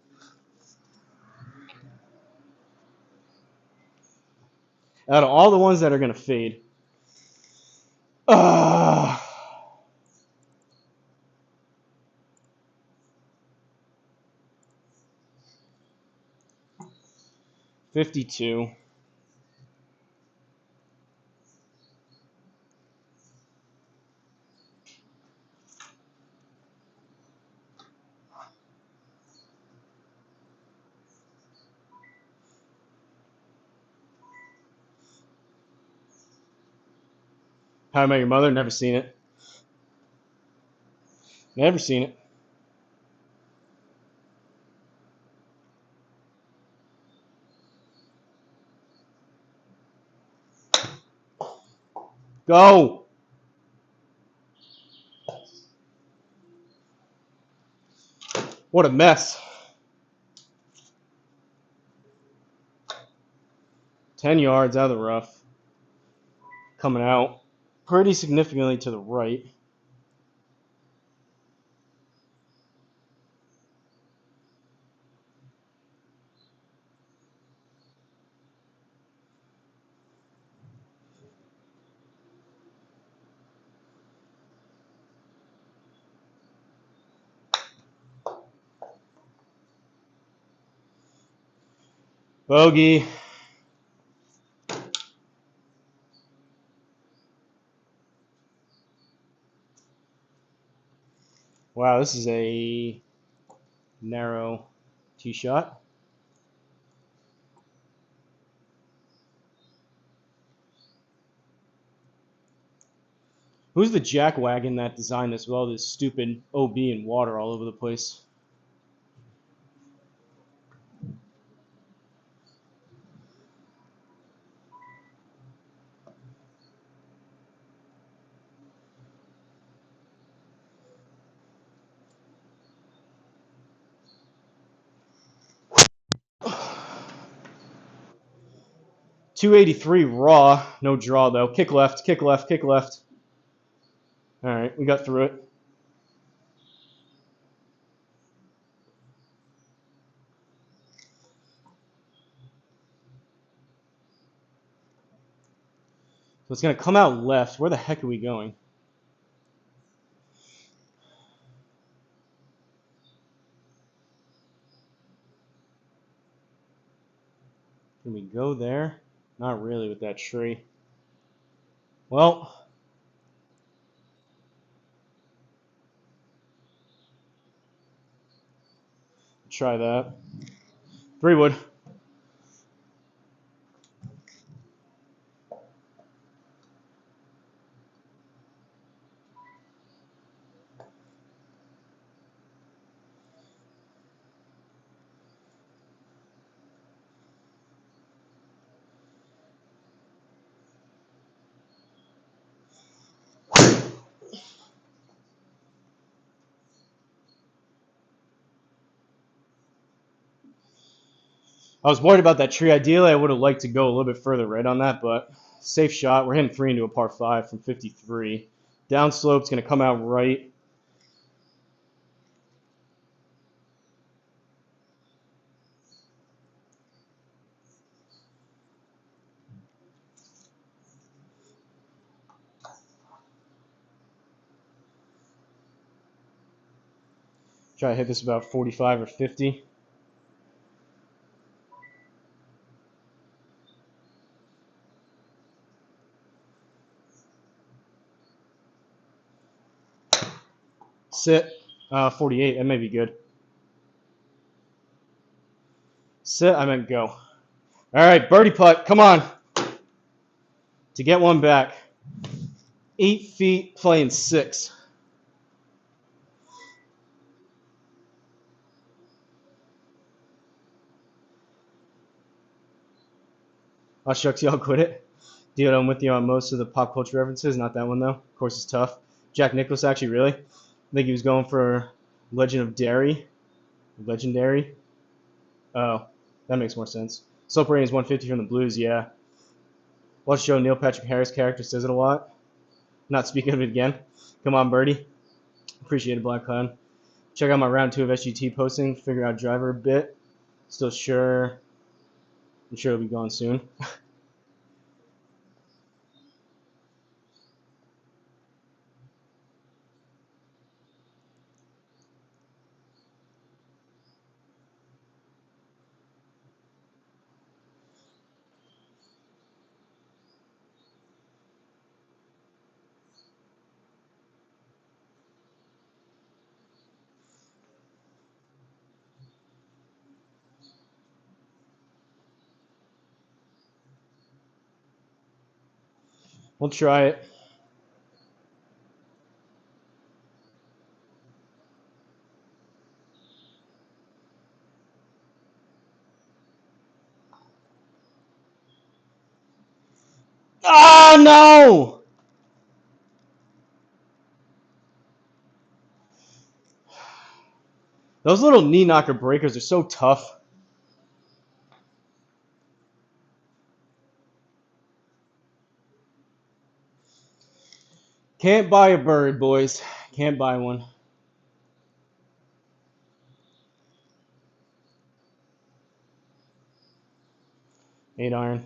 Out of all the ones that are going to fade. 52. How I Met Your Mother? Never seen it. Never seen it. Go. What a mess. 10 yards out of the rough. Coming out pretty significantly to the right. Bogey. Wow, this is a narrow tee shot. Who's the jackwagon that designed this with all this stupid OB and water all over the place? .283 raw, no draw though. Kick left, kick left, kick left. All right, we got through it. So it's gonna come out left. Where the heck are we going? Can we go there? Not really with that tree. Well, try that. 3-wood. I was worried about that tree. Ideally, I would have liked to go a little bit further right on that, but safe shot. We're hitting 3 into a par 5 from 53. Downslope's going to come out right. Try to hit this about 45 or 50. Sit. 48. That may be good. Sit. I meant go. All right, birdie putt. Come on. To get one back. 8 feet, playing 6. Oh, shucks, y'all quit it. Dude, I'm with you on most of the pop culture references. Not that one, though. Of course, it's tough. Jack Nicklaus, actually, really? I think he was going for Legend of Derry. Legendary. Oh, that makes more sense. Slope rating is 150 from the Blues, yeah. Watch show Neil Patrick Harris character says it a lot. Not speaking of it again. Come on, birdie. Appreciate it, Black Cloud. Check out my round 2 of SGT posting. Figure out driver a bit. Still sure. I'm sure it'll be gone soon. We'll try it. Oh, no! Those little knee knocker breakers are so tough. Can't buy a bird, boys. Can't buy one. Eight iron.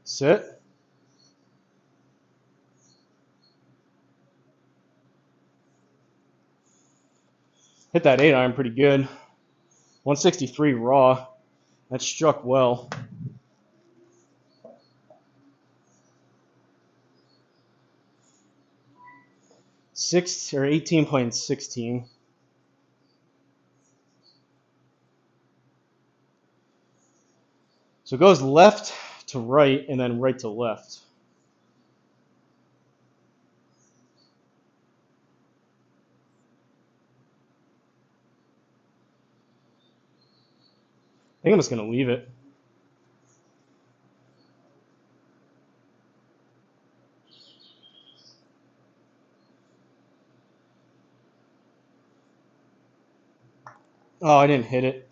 Sit. Hit that 8 iron pretty good. 163 raw. That struck well. 6 or 18 playing 16. So it goes left to right and then right to left. I think I'm just going to leave it. Oh, I didn't hit it.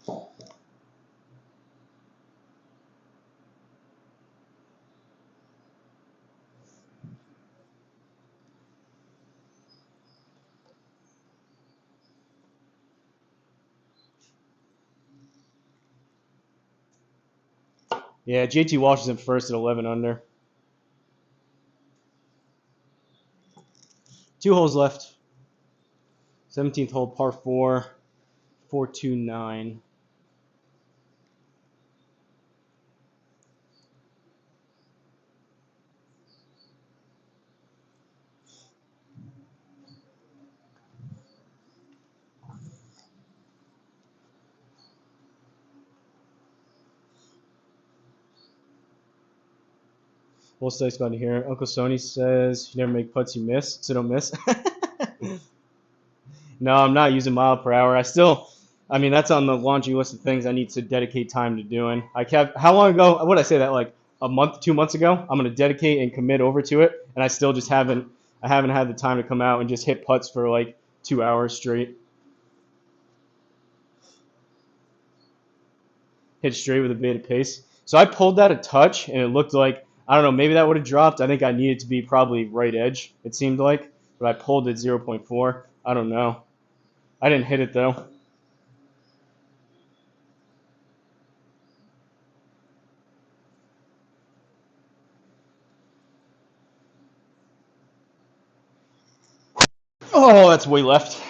Yeah, JT Walsh is in first at 11 under. 2 holes left. 17th hole, par 4. 429. What's nice about here? Uncle Sony says you never make putts you miss, so don't miss. No, I'm not using mile per hour. I mean, that's on the laundry list of things I need to dedicate time to doing. How long ago, what did I say that, like a month, 2 months ago? I'm going to dedicate and commit over to it, and I still just I haven't had the time to come out and just hit putts for like 2 hours straight. Hit straight with a beta pace. So I pulled that a touch, and it looked like, I don't know, maybe that would have dropped. I think I needed to be probably right edge, it seemed like, but I pulled it 0.4. I don't know. I didn't hit it though. Oh, that's way left.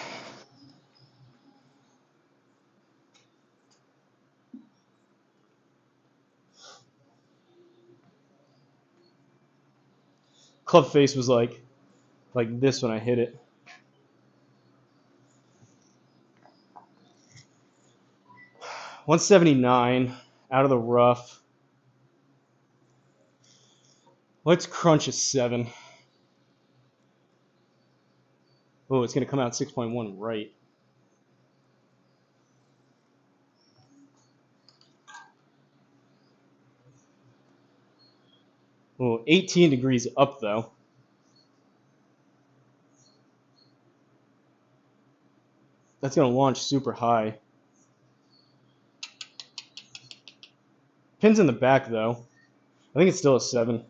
Club face was like this when I hit it. .179 out of the rough. Let's crunch a 7. Oh, it's going to come out 6.1 right. Oh, 18 degrees up, though. That's going to launch super high. Pin's in the back, though. I think it's still a 7.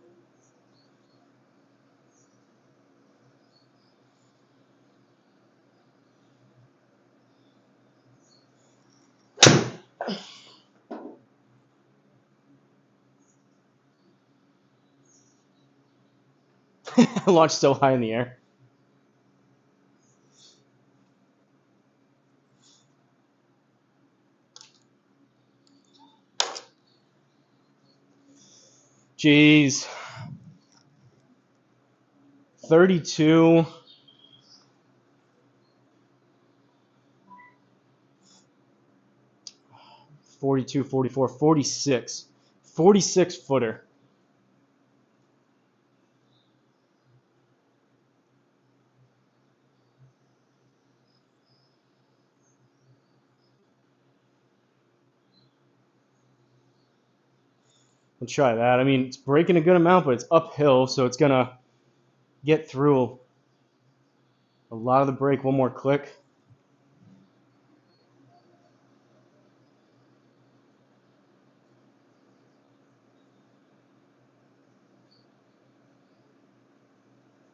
Launched so high in the air. Jeez. 32. 42, 44, 46. 46 footer. We'll try that. I mean, it's breaking a good amount, but it's uphill, so it's going to get through a lot of the break. One more click.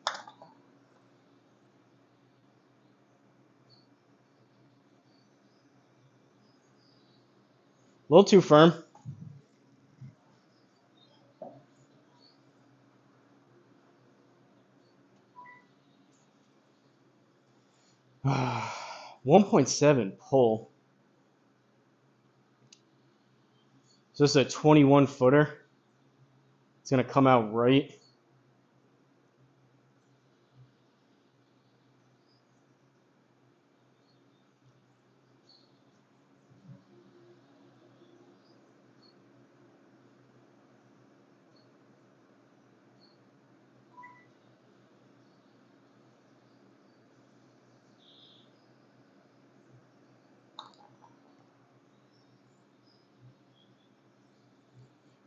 A little too firm. Ah, 1.7 pull. So this is a 21 footer. It's going to come out right.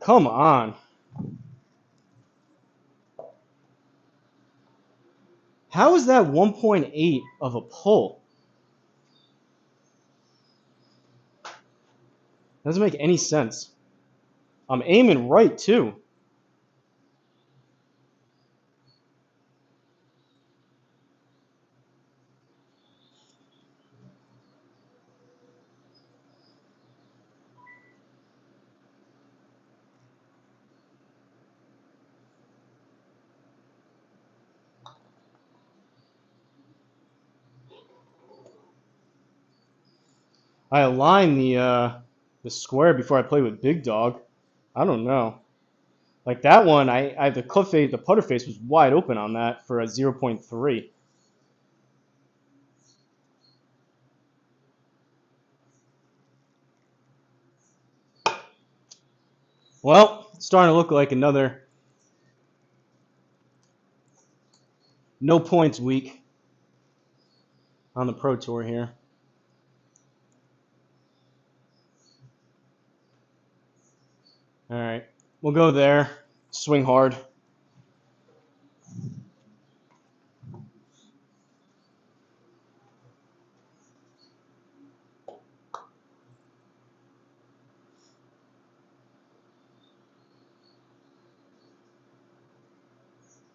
Come on. How is that 1.8 of a pull? Doesn't make any sense. I'm aiming right, too. I align the square before I play with Big Dog. I don't know. Like that one, I the club face, the putter face was wide open on that for a 0.3. Well, it's starting to look like another no points week. on the Pro Tour here. All right, we'll go there. Swing hard.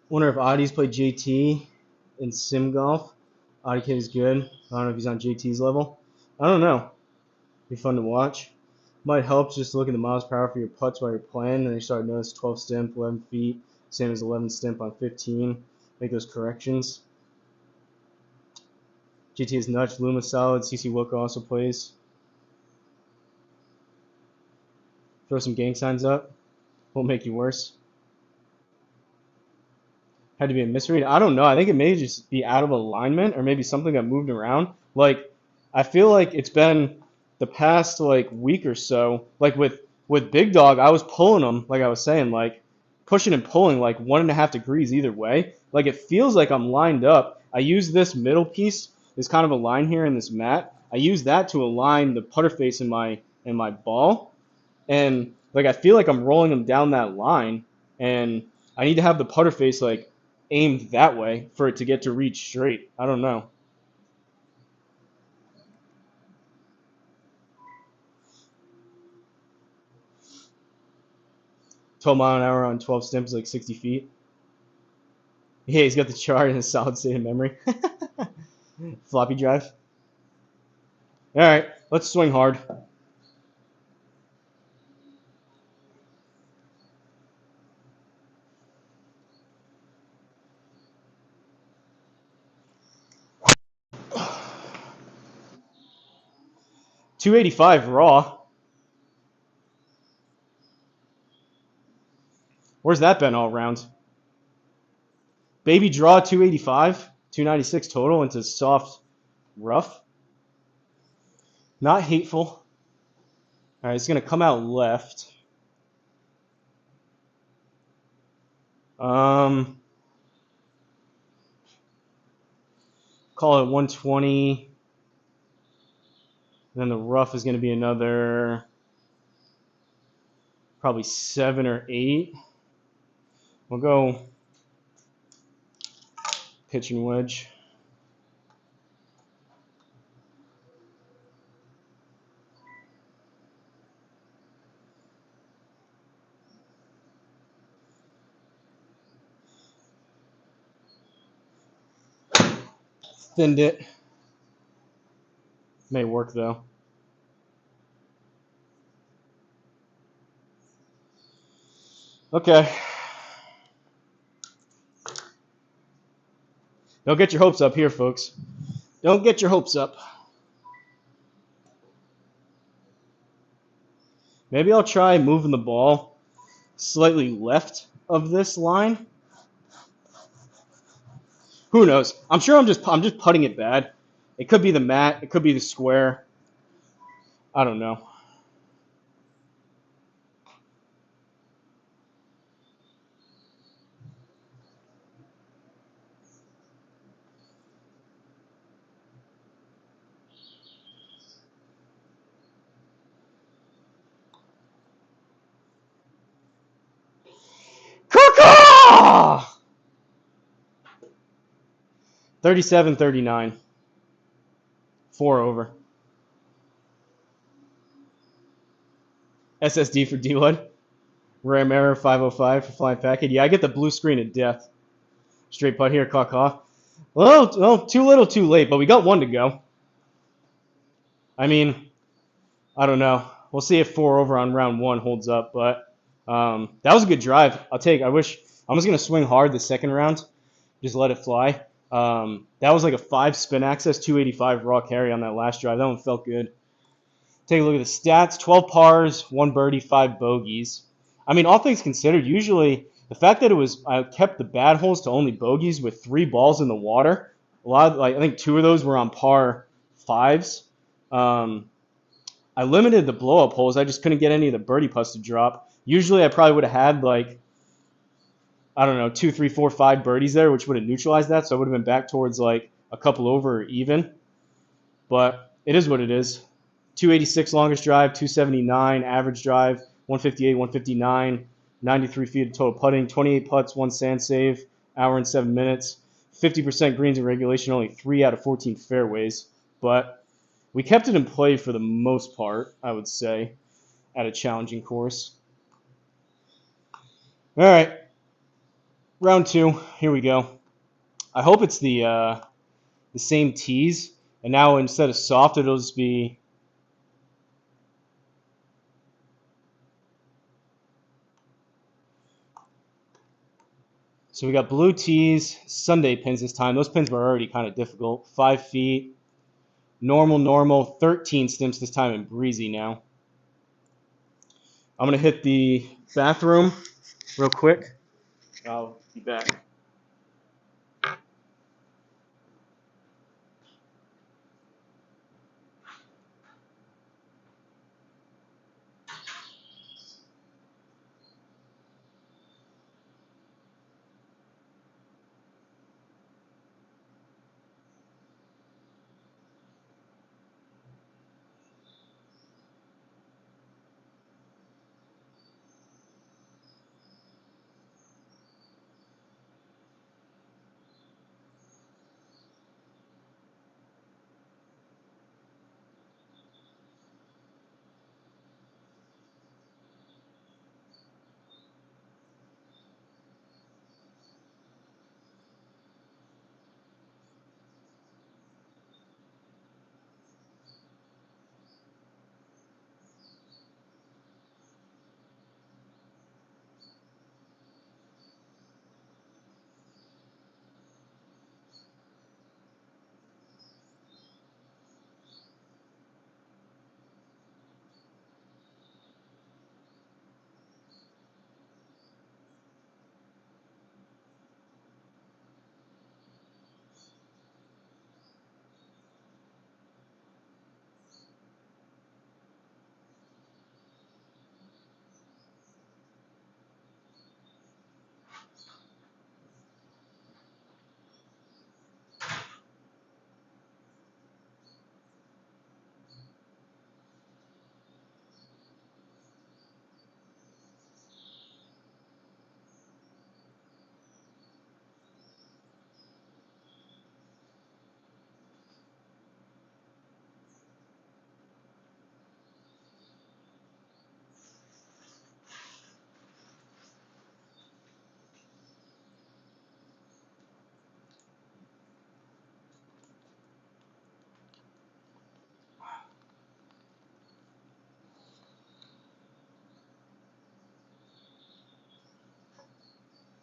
Wonder if Audie's played JT in sim golf. Audie Kid is good. I don't know if he's on JT's level. I don't know. Be fun to watch. Might help just to look at the miles per hour for your putts while you're playing, and you start to notice 12 stimp, 11 feet, same as 11 stimp on 15. Make those corrections. GT is nuts. Luma solid. CC Wilco also plays. Throw some gang signs up. Won't make you worse. Had to be a misread. I don't know. I think it may just be out of alignment, or maybe something got moved around. Like, I feel like it's been the past like week or so. Like with Big Dog, I was pulling him, like I was saying, like pushing and pulling like 1.5 degrees either way. Like it feels like I'm lined up. I use this middle piece. There's kind of a line here in this mat. I use that to align the putter face in my ball, and like I feel like I'm rolling them down that line, and I need to have the putter face like aimed that way for it to get to reach straight. I don't know. 12 mile an hour on 12 stimps, like 60 feet. Yeah, he's got the chart in a solid state of memory. Floppy drive. All right, let's swing hard. .285 raw. Where's that been all round? Baby draw 285, 296 total into soft rough. Not hateful. All right, it's gonna come out left. Call it 120. And then the rough is gonna be another probably 7 or 8. We'll go pitch and wedge. Thinned it. May work though. Okay. Don't get your hopes up here, folks. Don't get your hopes up. Maybe I'll try moving the ball slightly left of this line. Who knows? I'm sure I'm just putting it bad. It could be the mat. It could be the square. I don't know. Caw-caw! 37-39. 4 over. SSD for D-Wood. RAM error 505 for flying packet. Yeah, I get the blue screen of death. Straight putt here, caw-caw. Well, too little, too late, but we got one to go. I mean, I don't know. We'll see if 4 over on round 1 holds up, but that was a good drive. I'm just going to swing hard the second round. Just let it fly. That was like a 5 spin access, 285 raw carry on that last drive. That one felt good. Take a look at the stats. 12 pars, 1 birdie, 5 bogeys. I mean, all things considered, usually the fact that I kept the bad holes to only bogeys with 3 balls in the water. I think 2 of those were on par 5s. I limited the blow-up holes. I just couldn't get any of the birdie putts to drop. Usually I probably would have had like, I don't know, 2, 3, 4, 5 birdies there, which would have neutralized that. So I would have been back towards like a couple over or even. but it is what it is. 286 longest drive, 279 average drive, 158, 159, 93 feet of total putting, 28 putts, 1 sand save, hour and 7 minutes, 50% greens in regulation, only 3 out of 14 fairways. But we kept it in play for the most part, I would say, at a challenging course. All right, round 2, here we go. I hope it's the same tees, and now instead of soft, it'll just be so we got blue tees, Sunday pins this time. Those pins were already kind of difficult. 5 feet, normal, 13 stimps this time and breezy now. I'm going to hit the bathroom real quick. I'll be back.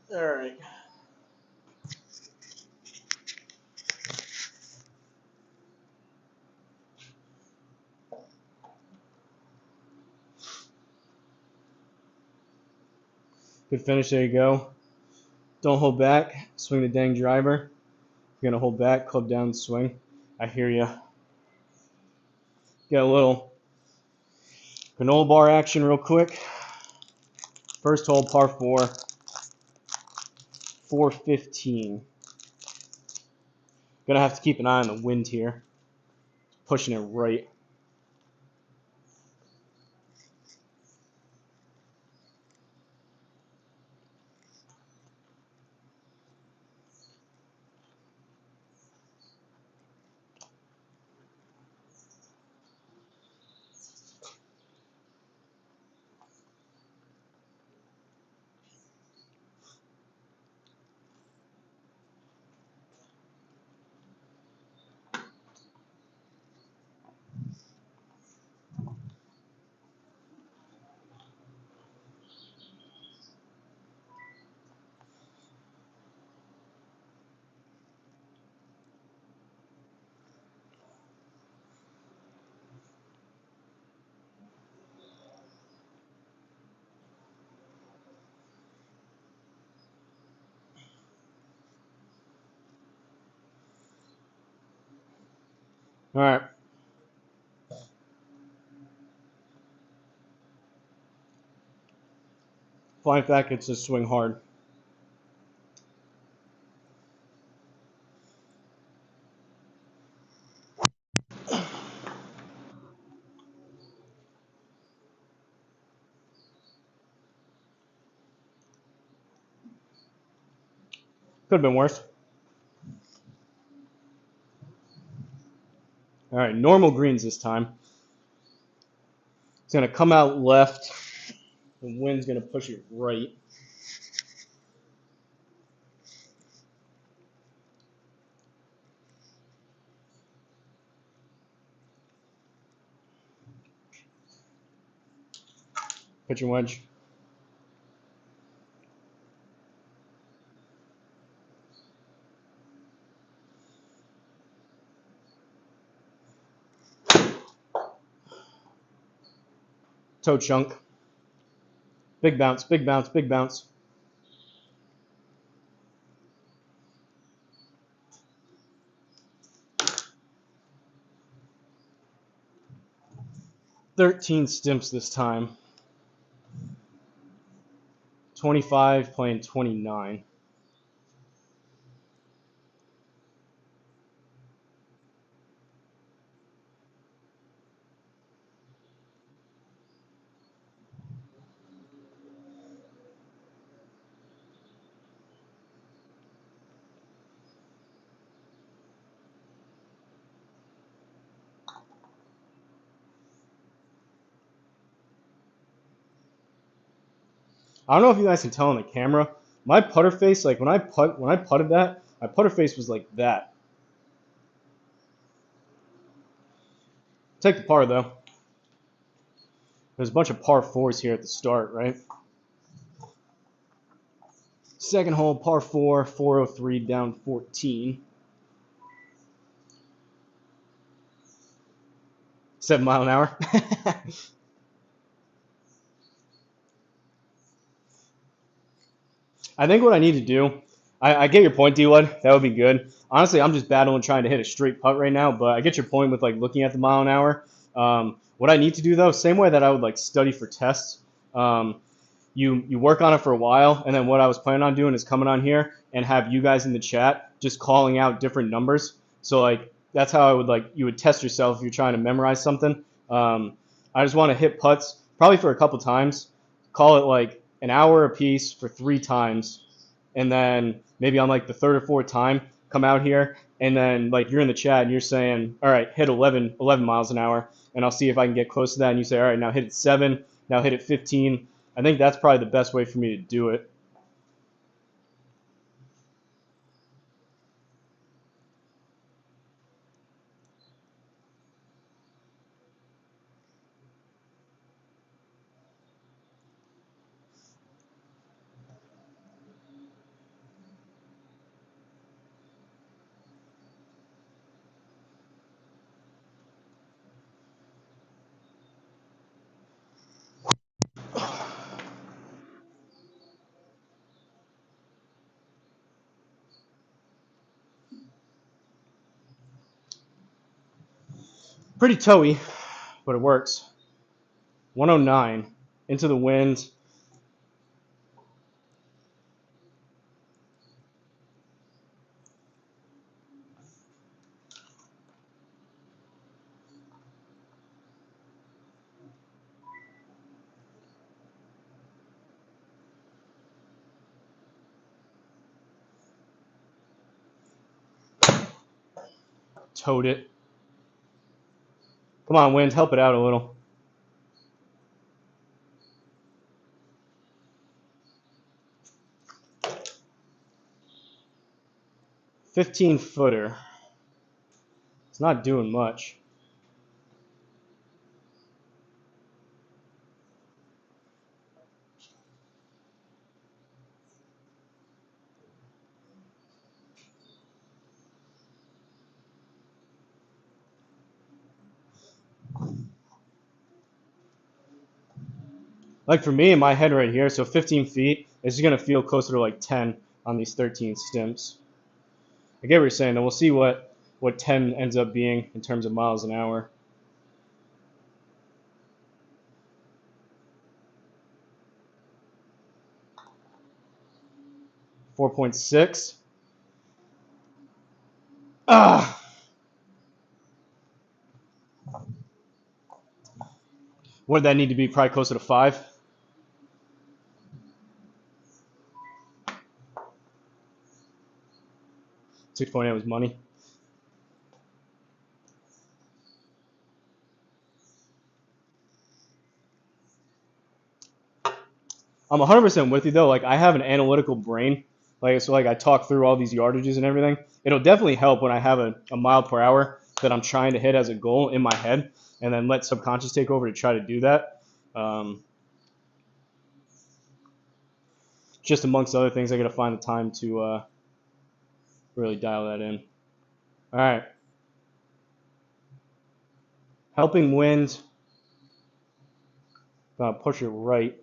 All right. Good finish. There you go. Don't hold back. Swing the dang driver. You're going to hold back, club down, swing. I hear you. Get a little granola bar action real quick. First hole, par 4, 415. Gonna have to keep an eye on the wind here. Pushing it right. All right. Flying back, it's just swing hard. Could have been worse. All right, normal greens this time. It's going to come out left. The wind's going to push it right. Pitching wedge. Toe chunk. Big bounce, big bounce, big bounce. $13 stimps this time. 25 playing 29. I don't know if you guys can tell on the camera. My putter face, like when I putted that, my putter face was like that. Take the par though. There's a bunch of par 4s here at the start, right? Second hole, par 4, 403 down 14. 7 mile an hour. I think what I need to do, I get your point, D-Wood. That would be good. Honestly, I'm just battling trying to hit a straight putt right now, but I get your point with like looking at the mile an hour. What I need to do though, same way that I would like study for tests, you work on it for a while, and then what I was planning on doing is coming on here and have you guys in the chat just calling out different numbers. So like that's how I would like you would test yourself if you're trying to memorize something. I just want to hit putts probably for a couple times, call it like an hour a piece for 3 times, and then maybe on like the 3rd or 4th time come out here and then like you're in the chat and you're saying, all right, hit 11 miles an hour, and I'll see if I can get close to that, and you say, all right, now hit it 7, now hit it 15. I think that's probably the best way for me to do it. Pretty toey, but it works. 109 into the wind. Towed it. Come on, wind, help it out a little. $15-footer. It's not doing much. Like for me in my head right here, so 15 feet, it's just going to feel closer to like 10 on these 13 stimps. I get what you're saying, and we'll see what 10 ends up being in terms of miles an hour. $4.6. Ah! What did that need to be? Probably closer to 5. 6.8 was money. I'm 100% with you though. Like I have an analytical brain. Like so, like I talk through all these yardages and everything. It'll definitely help when I have a mile per hour that I'm trying to hit as a goal in my head, and then let subconscious take over to try to do that. Just amongst other things, I got to find the time to really dial that in. All right. Helping wind. Push it right.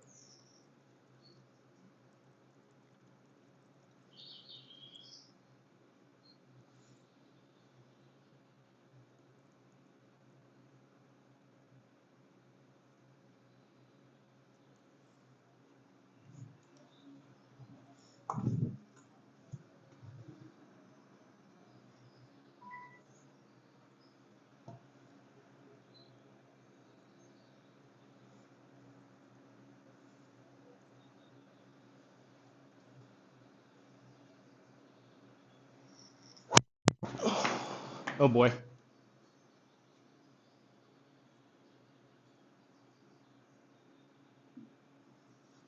Oh boy.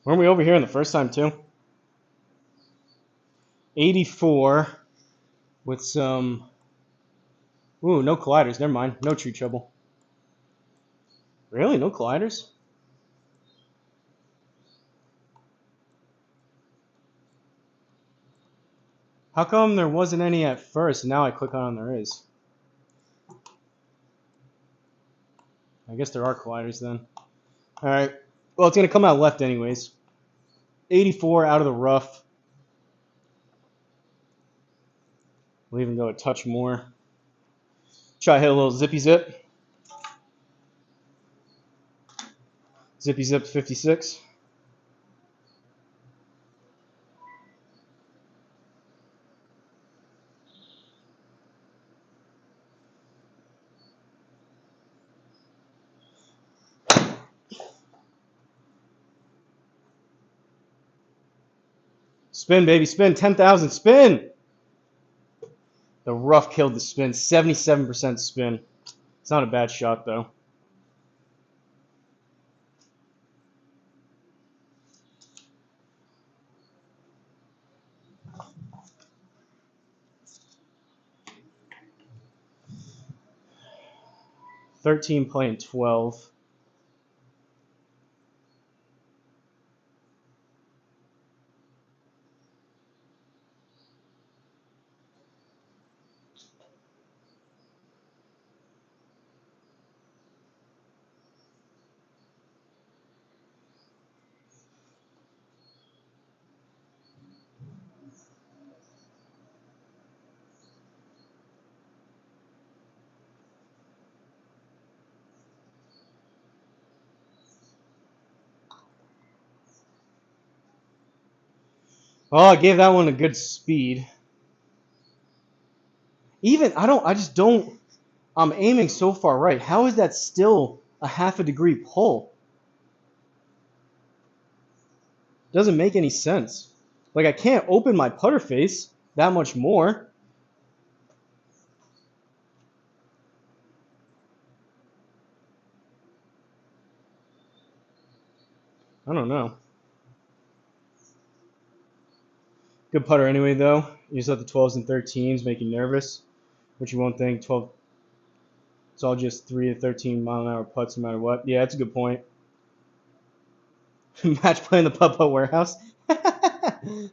Weren't we over here in the first time too? 84 with some. Ooh, no colliders. Never mind. No tree trouble. Really? No colliders? How come there wasn't any at first and now I click on there is? I guess there are colliders then. Alright. Well, it's going to come out left anyways. 84 out of the rough. We'll even go a touch more. Try to hit a little zippy zip. Zippy zip 56. Spin, baby, spin. 10,000, spin! The rough killed the spin. 77% spin. It's not a bad shot, though. $13 playing 12. Oh, I gave that one a good speed. I just don't, I'm aiming so far right. How is that still a half a degree pull? Doesn't make any sense. Like, I can't open my putter face that much more. I don't know. Good putter anyway, though. You just let the 12s and 13s make you nervous, which you won't think. 12, it's all just 3 to 13 mile an hour putts no matter what. Yeah, that's a good point. Match play in the putt-putt warehouse. That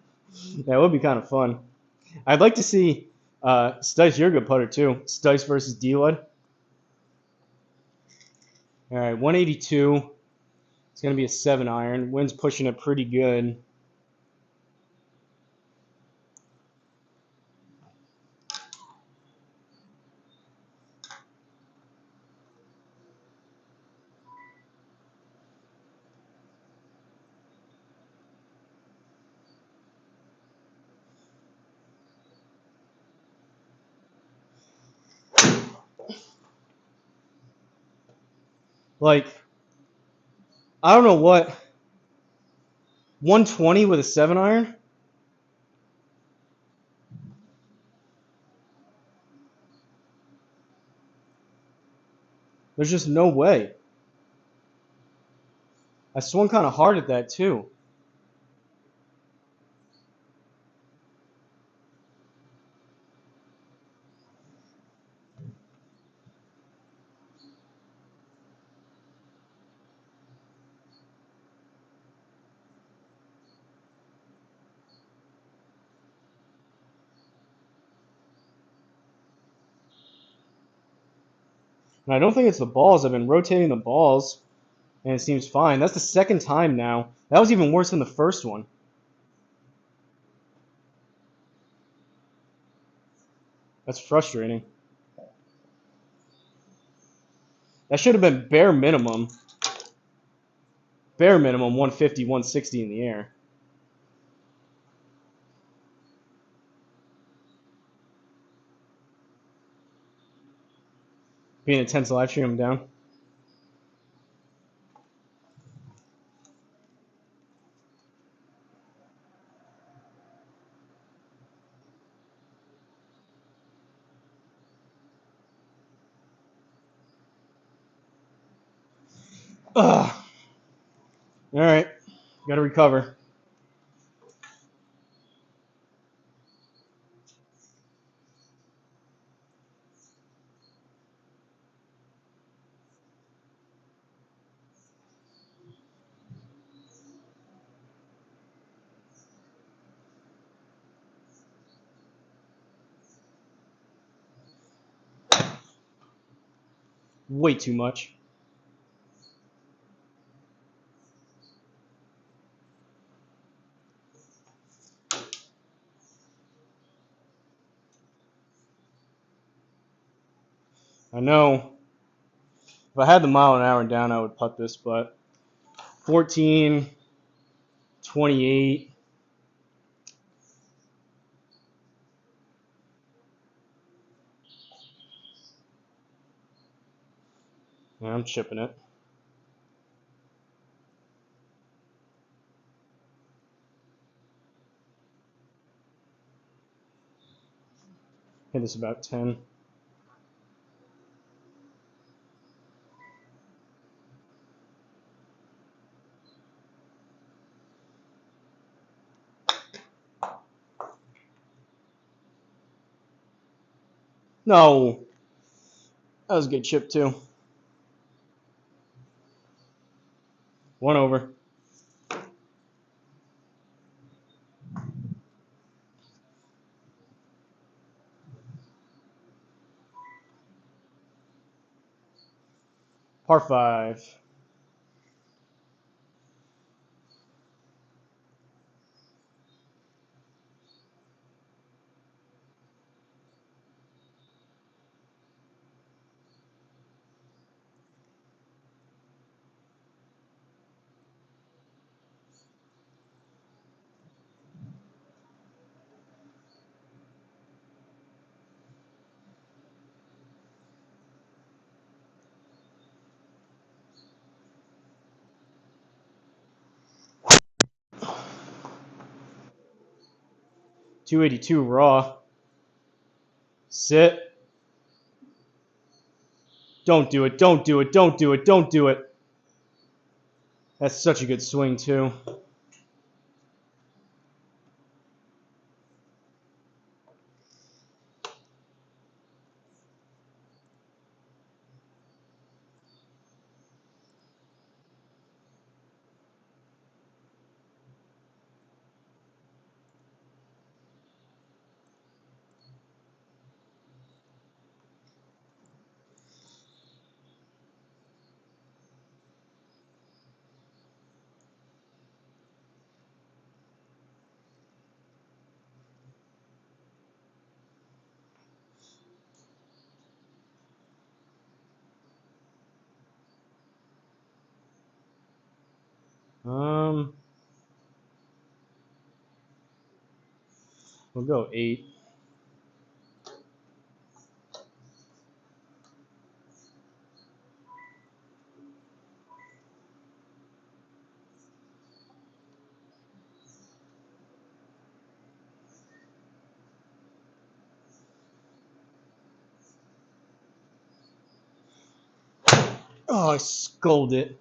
would be kind of fun. I'd like to see Stice, you're a good putter too. Stice versus D-Lud. All right, 182. It's going to be a 7 iron. Wind's pushing it pretty good. Like, I don't know what. 120 with a 7 iron? There's just no way. I swung kind of hard at that too. And I don't think it's the balls. I've been rotating the balls, and it seems fine. That's the second time now. That was even worse than the first one. That's frustrating. That should have been bare minimum. Bare minimum 150, 160 in the air. Being intense live stream, I'm down. Ugh. All right, gotta recover. Way too much. I know. If I had the mile an hour down, I would putt this, but 14, 28. Yeah, I'm chipping it. Hit this about 10. No. That was a good chip, too. One over. Par 5. .282 raw. Sit. Don't do it. Don't do it. Don't do it. Don't do it. That's such a good swing, too. We'll go 8. Oh, I sculled it.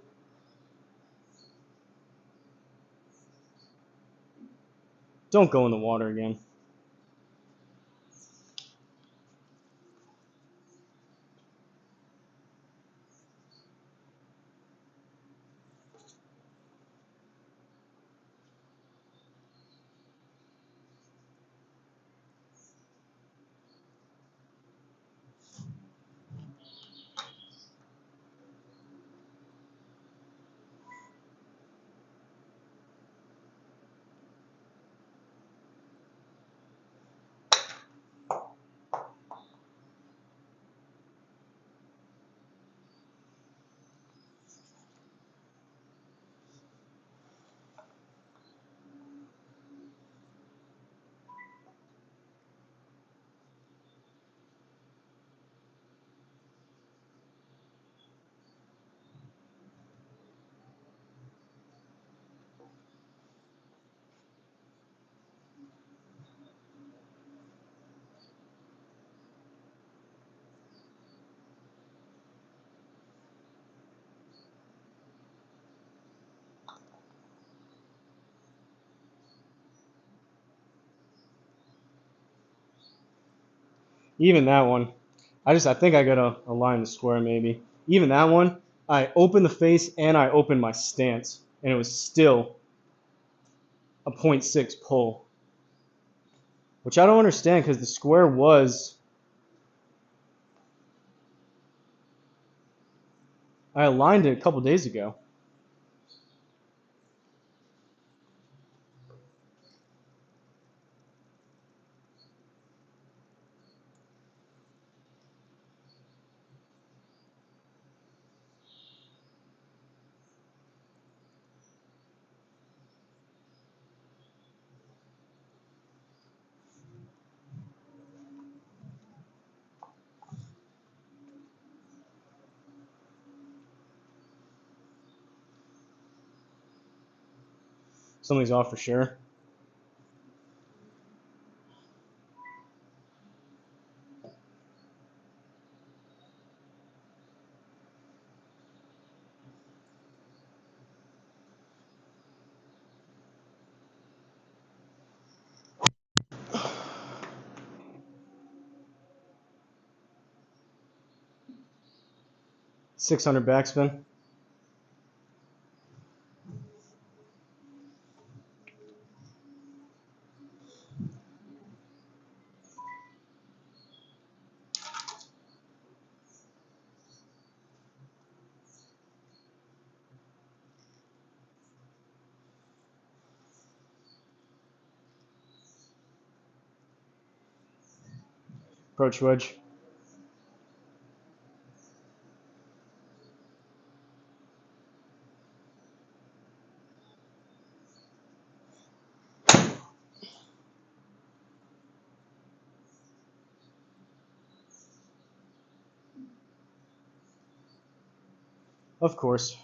Don't go in the water again. Even that one, I think I gotta align the square maybe. Even that one, I opened the face and I opened my stance, and it was still a 0.6 pull, which I don't understand because the square was. I aligned it a couple days ago. Something's off for sure. $600 backspin. Approach wedge. Of course.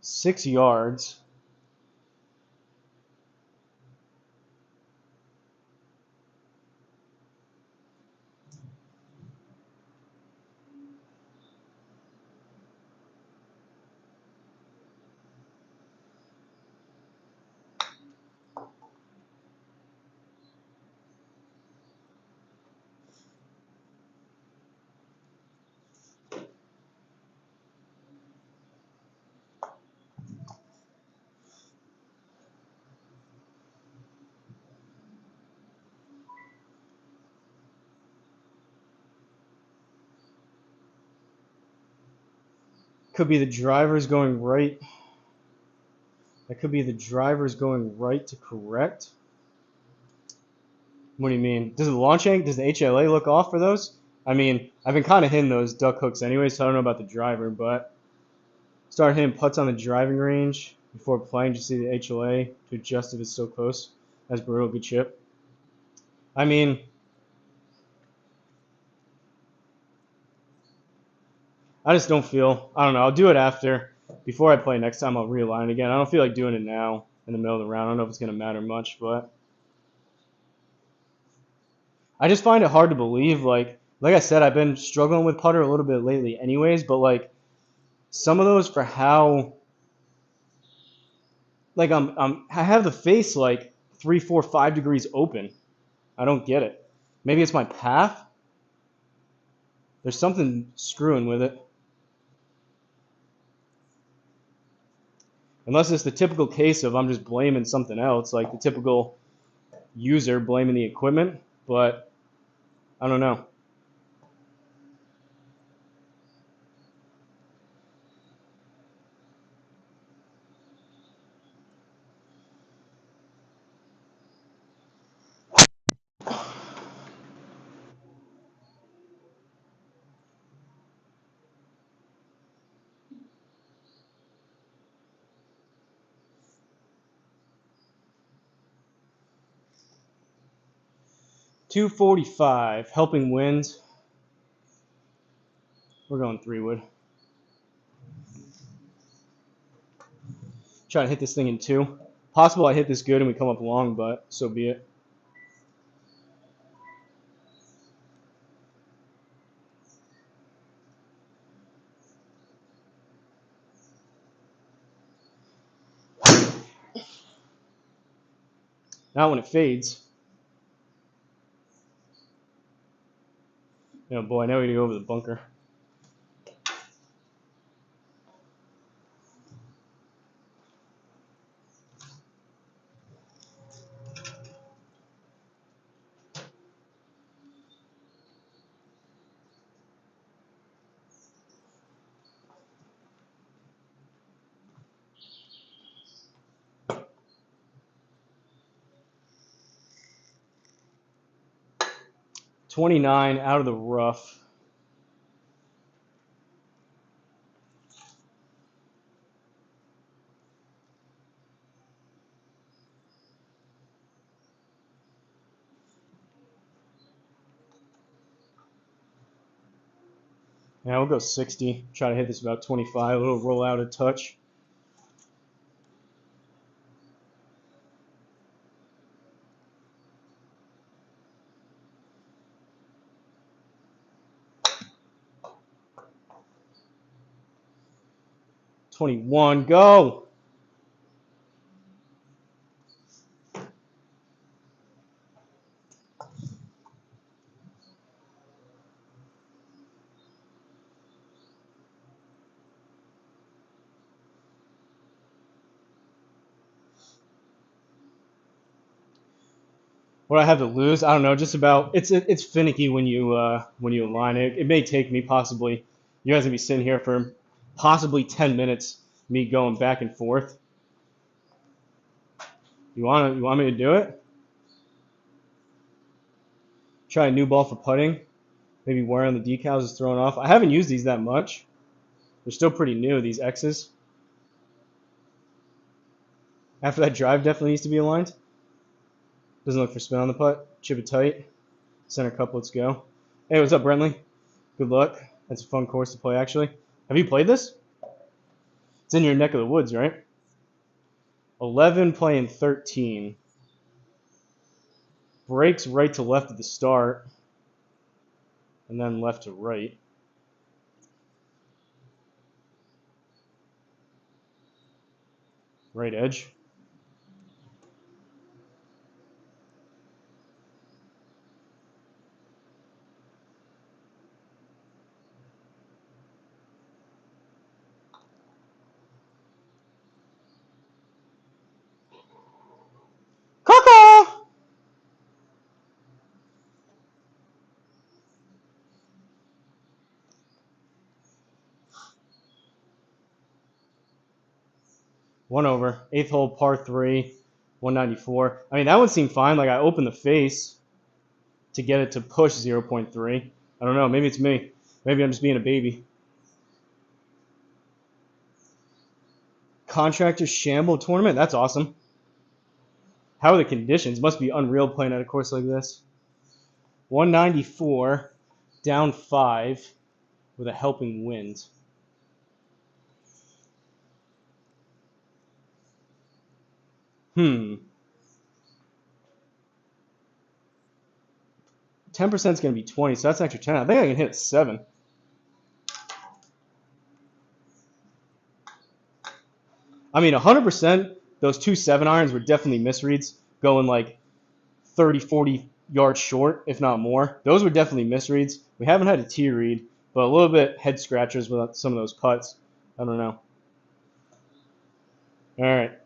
Six yards. Could be the drivers going right. That could be the drivers going right to correct. What do you mean? Does the launch angle, does the HLA look off for those? I mean, I've been kind of hitting those duck hooks anyway, so I don't know about the driver, but start hitting putts on the driving range before playing. Just see the HLA to adjust if it's so close. That's brutal. Good chip. I mean, I just don't feel. I don't know. I'll do it after. Before I play next time, I'll realign it again. I don't feel like doing it now in the middle of the round. I don't know if it's going to matter much, but I just find it hard to believe. Like I said, I've been struggling with putter a little bit lately anyways, but like some of those for how like I have the face like 3, 4, 5 degrees open. I don't get it. Maybe it's my path. There's something screwing with it. Unless it's the typical case of I'm just blaming something else, like the typical user blaming the equipment, but I don't know. .245, helping wind. We're going 3-wood. Try to hit this thing in 2. Possible I hit this good and we come up long, but so be it. Not when it fades. Oh boy, now we gotta go over the bunker. .29 out of the rough. Yeah, we'll go 60. Try to hit this about 25. A little roll out a touch. .21, go! What I have to lose, I don't know. Just about it's finicky when you align it. It may take me possibly. You guys gonna be sitting here for possibly 10 minutes, me going back and forth. You want me to do it? Try a new ball for putting. Maybe wear on the decals is thrown off. I haven't used these that much. They're still pretty new, these X's. After that drive definitely needs to be aligned. Doesn't look for spin on the putt. Chip it tight. Center cup, let's go. Hey, what's up, Brentley? Good luck. That's a fun course to play, actually. Have you played this? It's in your neck of the woods, right? 11 playing 13. Breaks right to left at the start. And then left to right. Right edge. Caca! One over. 8th hole, par 3, 194. I mean, that one seemed fine. Like, I opened the face to get it to push 0.3. I don't know. Maybe it's me. Maybe I'm just being a baby. Contractor Shamble tournament? That's awesome. How are the conditions? Must be unreal playing at a course like this. 194, down 5 with a helping wind. 10% is going to be 20, so that's an extra 10. I think I can hit a 7. I mean, 100%, those 2 7-irons were definitely misreads, going like 30, 40 yards short, if not more. Those were definitely misreads. We haven't had a tee read, but a little bit head scratchers with some of those putts. I don't know. All right.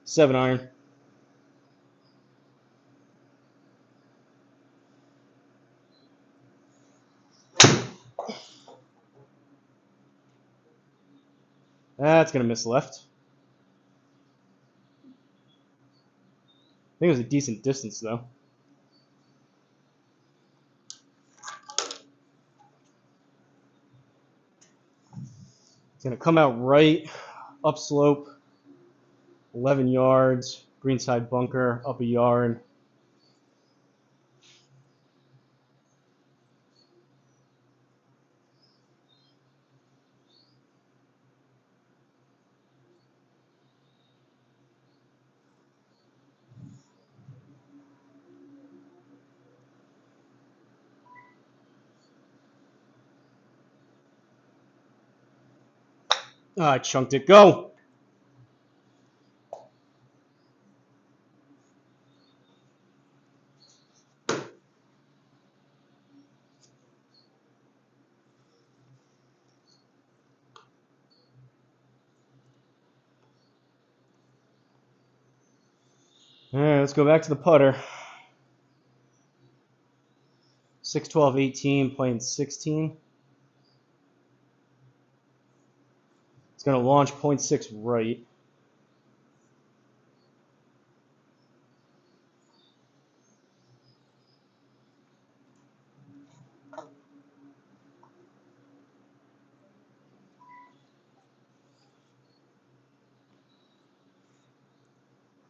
7-iron. That's going to miss left. I think it was a decent distance, though. It's going to come out right, upslope, 11 yards, greenside bunker, up a yard. I chunked it. Go! All right, let's go back to the putter. 6, 12, 18, playing 16. It's going to launch 0.6 right.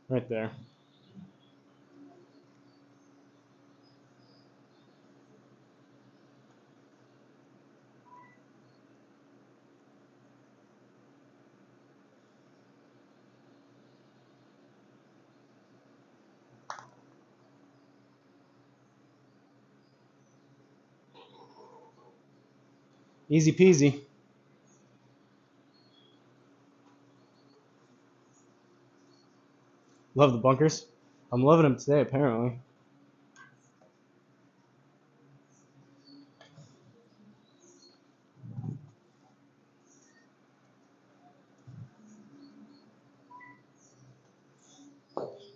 Right there. Easy peasy. Love the bunkers. I'm loving them today, apparently.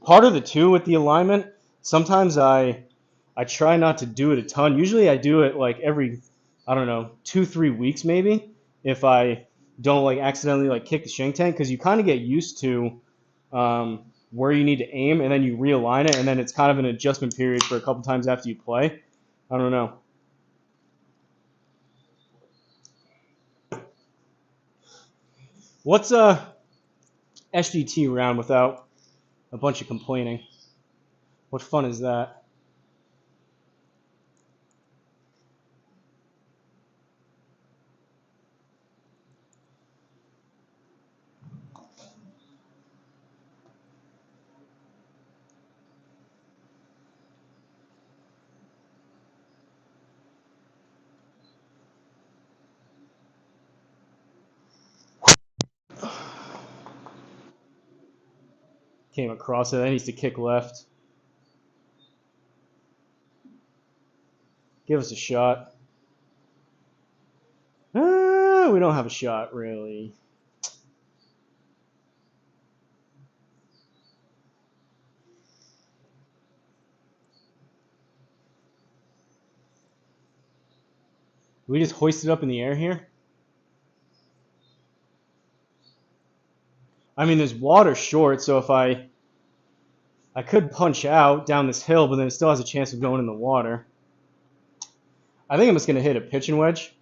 Part of the two with the alignment, sometimes I try not to do it a ton. Usually I do it like every, I don't know, 2-3 weeks maybe, if I don't like accidentally like kick the shank tank, because you kind of get used to where you need to aim, and then you realign it, and then it's kind of an adjustment period for a couple times after you play. I don't know. What's a SGT round without a bunch of complaining? What fun is that? Came across it. That needs to kick left. Give us a shot. We don't have a shot, really. We just hoist it up in the air here? I mean, there's water short, so if I could punch out down this hill, but then it still has a chance of going in the water. I think I'm just going to hit a pitching wedge,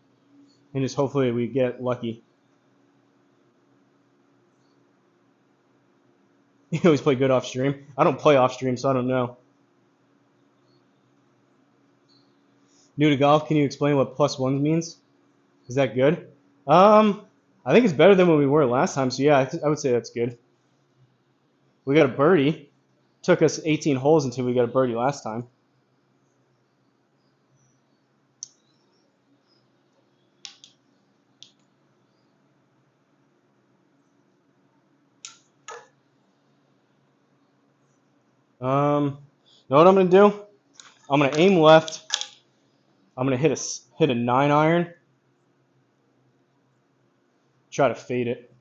and just hopefully we get lucky. You always play good off stream. I don't play off stream, so I don't know. New to golf, can you explain what +1 means? Is that good? I think it's better than when we were last time, so yeah, I would say that's good. We got a birdie. Took us 18 holes until we got a birdie last time. Know what I'm gonna do? I'm gonna aim left. I'm gonna hit a 9-iron. Try to fade it.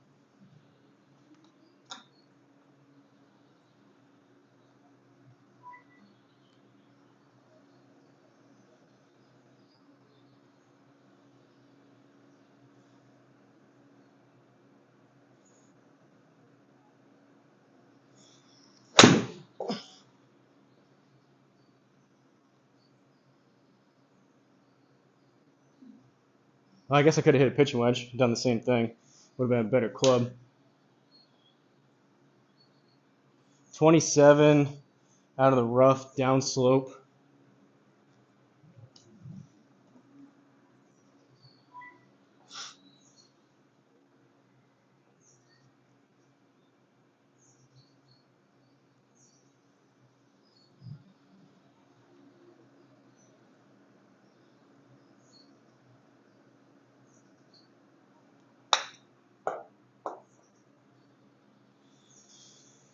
Well, I guess I could have hit a pitching wedge, done the same thing. Would have been a better club. 27 out of the rough, down slope.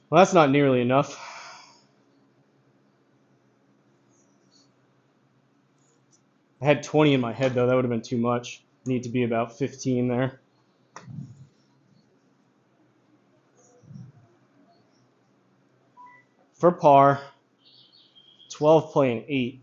Well, that's not nearly enough. I had 20 in my head, though. That would have been too much. Need to be about 15 there. For par, 12 playing 8.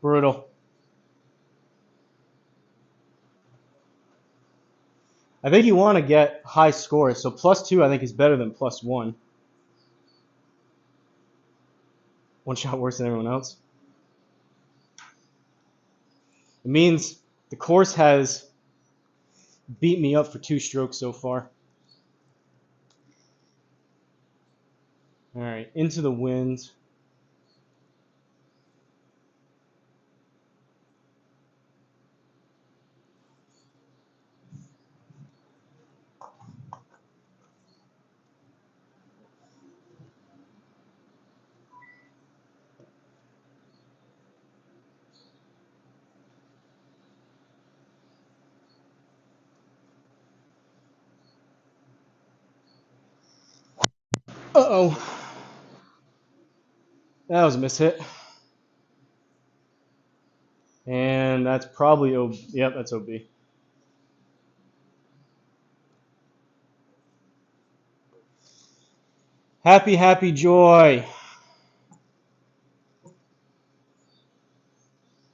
Brutal. I think you want to get high scores, so +2 I think is better than +1. One shot worse than everyone else. It means the course has beat me up for 2 strokes so far. All right, into the wind. Uh-oh. That was a mishit. And that's probably OB. Yep, that's OB. Happy, happy joy.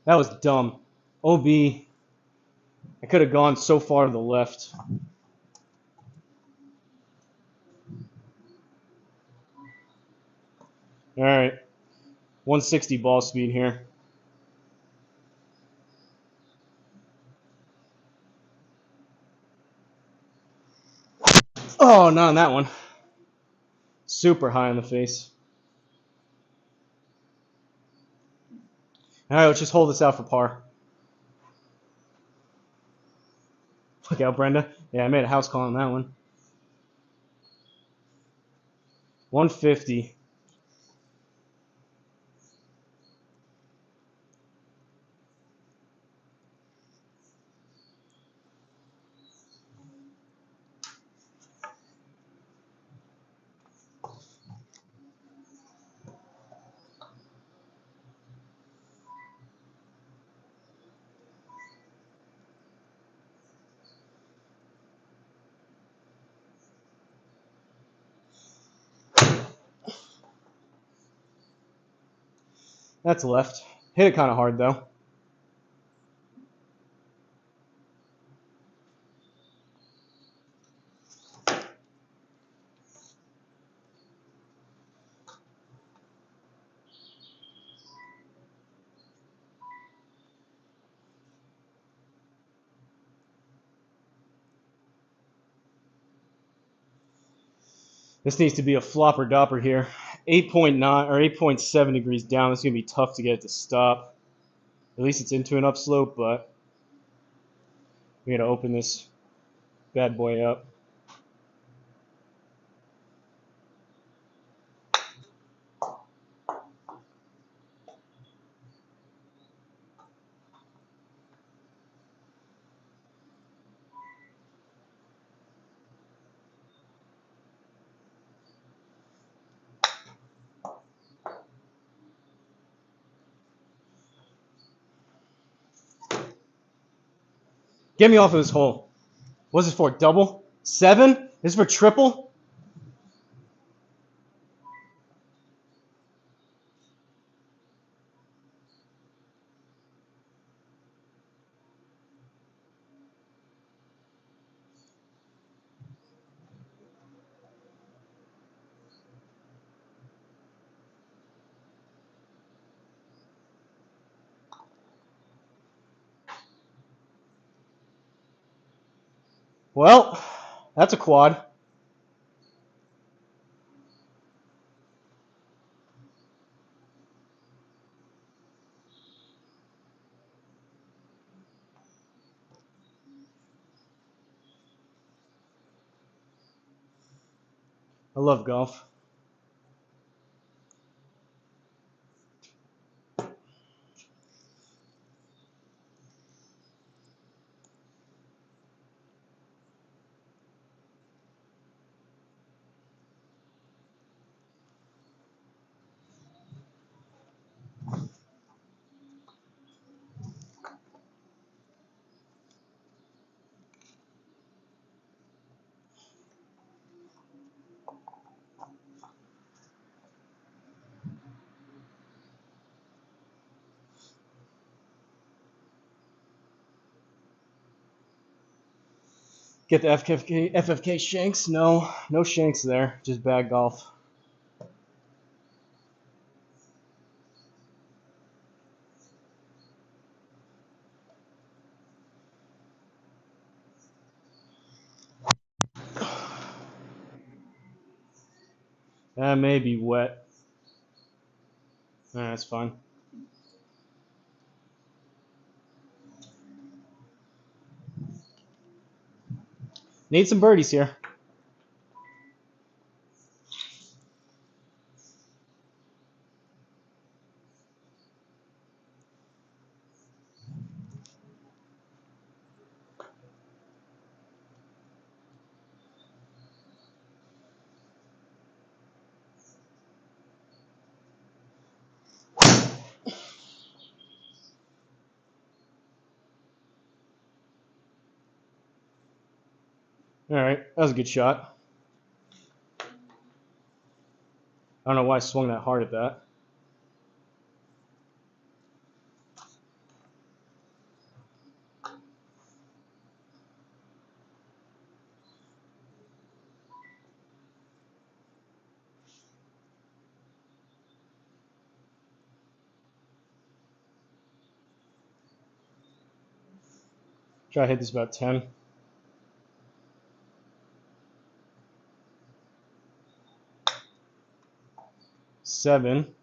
That was dumb. OB. I could have gone so far to the left. All right. 160 ball speed here. Oh, not on that one. Super high in the face. All right, let's just hold this out for par. Look out, Brenda. Yeah, I made a house call on that one. 150. That's left. Hit it kind of hard, though. This needs to be a flopper dopper here. 8.9 or 8.7 degrees down. This is going to be tough to get it to stop. At least it's into an upslope, but we got to open this bad boy up. Get me off of this hole. What's this for? Double? 7? This is for triple? Well, that's a quad. I love golf. Get the FFK shanks? No, no shanks there. Just bad golf. That may be wet. That's fine. Need some birdies here. All right, that was a good shot. I don't know why I swung that hard at that. Try to hit this about 10. Seven.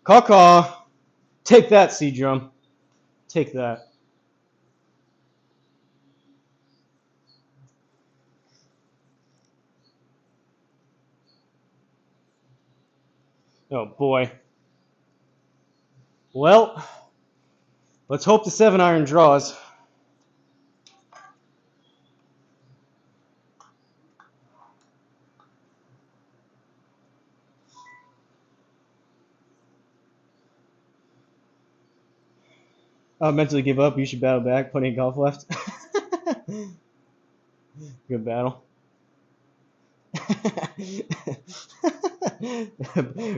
Caw-caw. Take that, C-drum. Take that. Oh, boy. Well, let's hope the 7-iron draws. I'll mentally give up. You should battle back. Plenty of golf left. Good battle.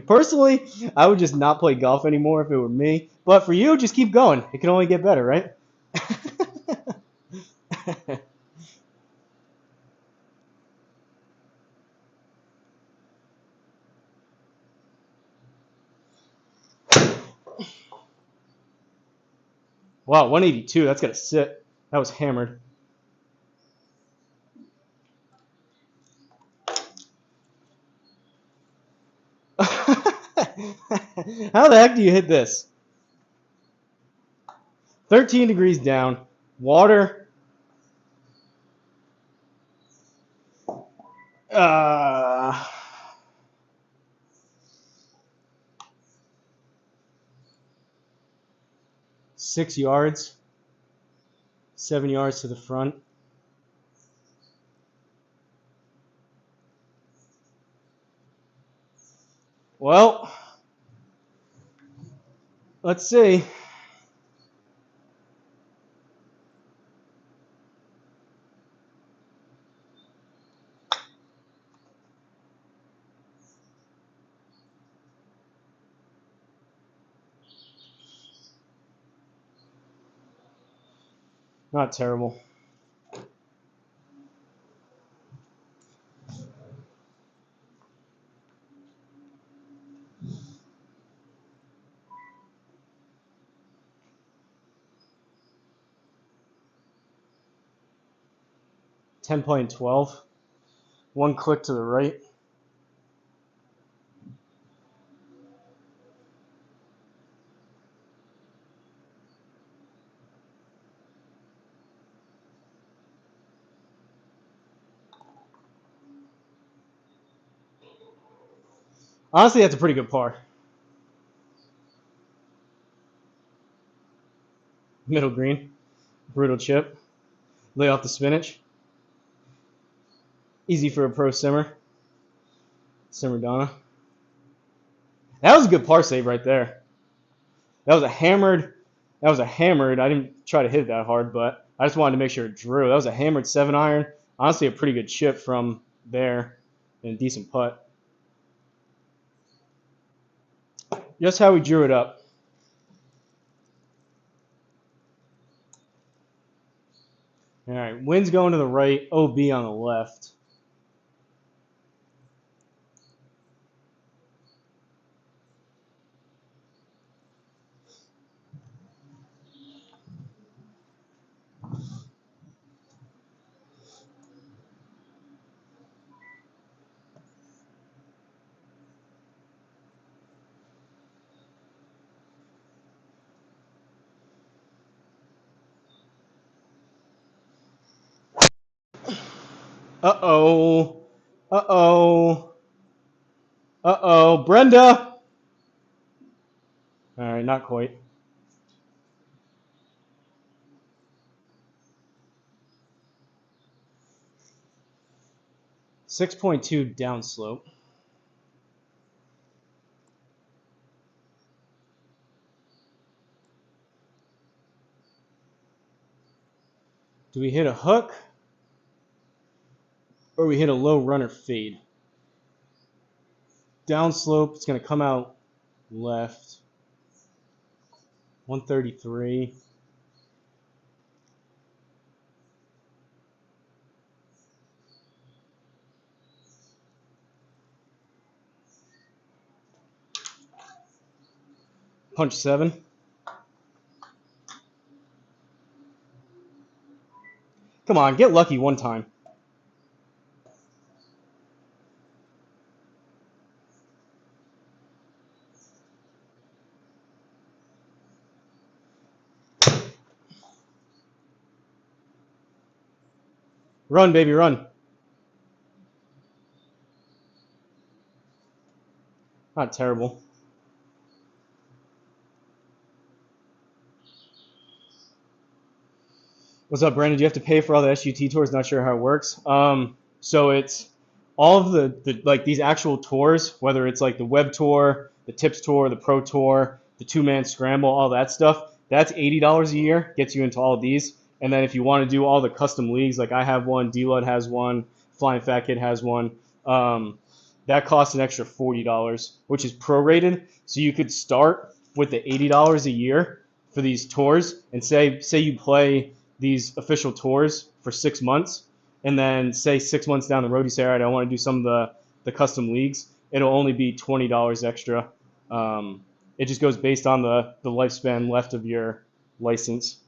Personally, I would just not play golf anymore if it were me. But for you, just keep going. It can only get better, right? Wow, 182. That's got to sit. That was hammered. How the heck do you hit this? 13 degrees down. Water. 6 yards. 7 yards to the front. Well, let's see. Not terrible. Ten playing 12. One click to the right. Honestly, that's a pretty good par. Middle green. Brutal chip. Lay off the spinach. Easy for a pro simmer. Simmer Donna. That was a good par save right there. That was a hammered. I didn't try to hit it that hard, but I just wanted to make sure it drew. That was a hammered 7-iron. Honestly, a pretty good chip from there and a decent putt. Just how we drew it up. All right, wind's going to the right, OB on the left. Uh-oh. Uh-oh. Uh-oh. Brenda! All right, not quite. .2 downslope. Do we hit a hook? Or we hit a low runner fade? Downslope, it's going to come out left. 133. Punch 7. Come on, get lucky one time. Run, baby, run. Not terrible. What's up, Brandon? Do you have to pay for all the SGT tours? Not sure how it works. So it's all of the like these actual tours, whether it's like the web tour, the tips tour, the pro tour, the 2-man scramble, all that stuff. That's $80 a year, gets you into all of these. And then if you want to do all the custom leagues, like I have one, D-Lud has one, Flying Fat Kid has one, That costs an extra $40, which is prorated. So you could start with the $80 a year for these tours, and say you play these official tours for 6 months, and then say 6 months down the road you say, all right, I want to do some of the custom leagues. It'll only be $20 extra. It just goes based on the lifespan left of your license.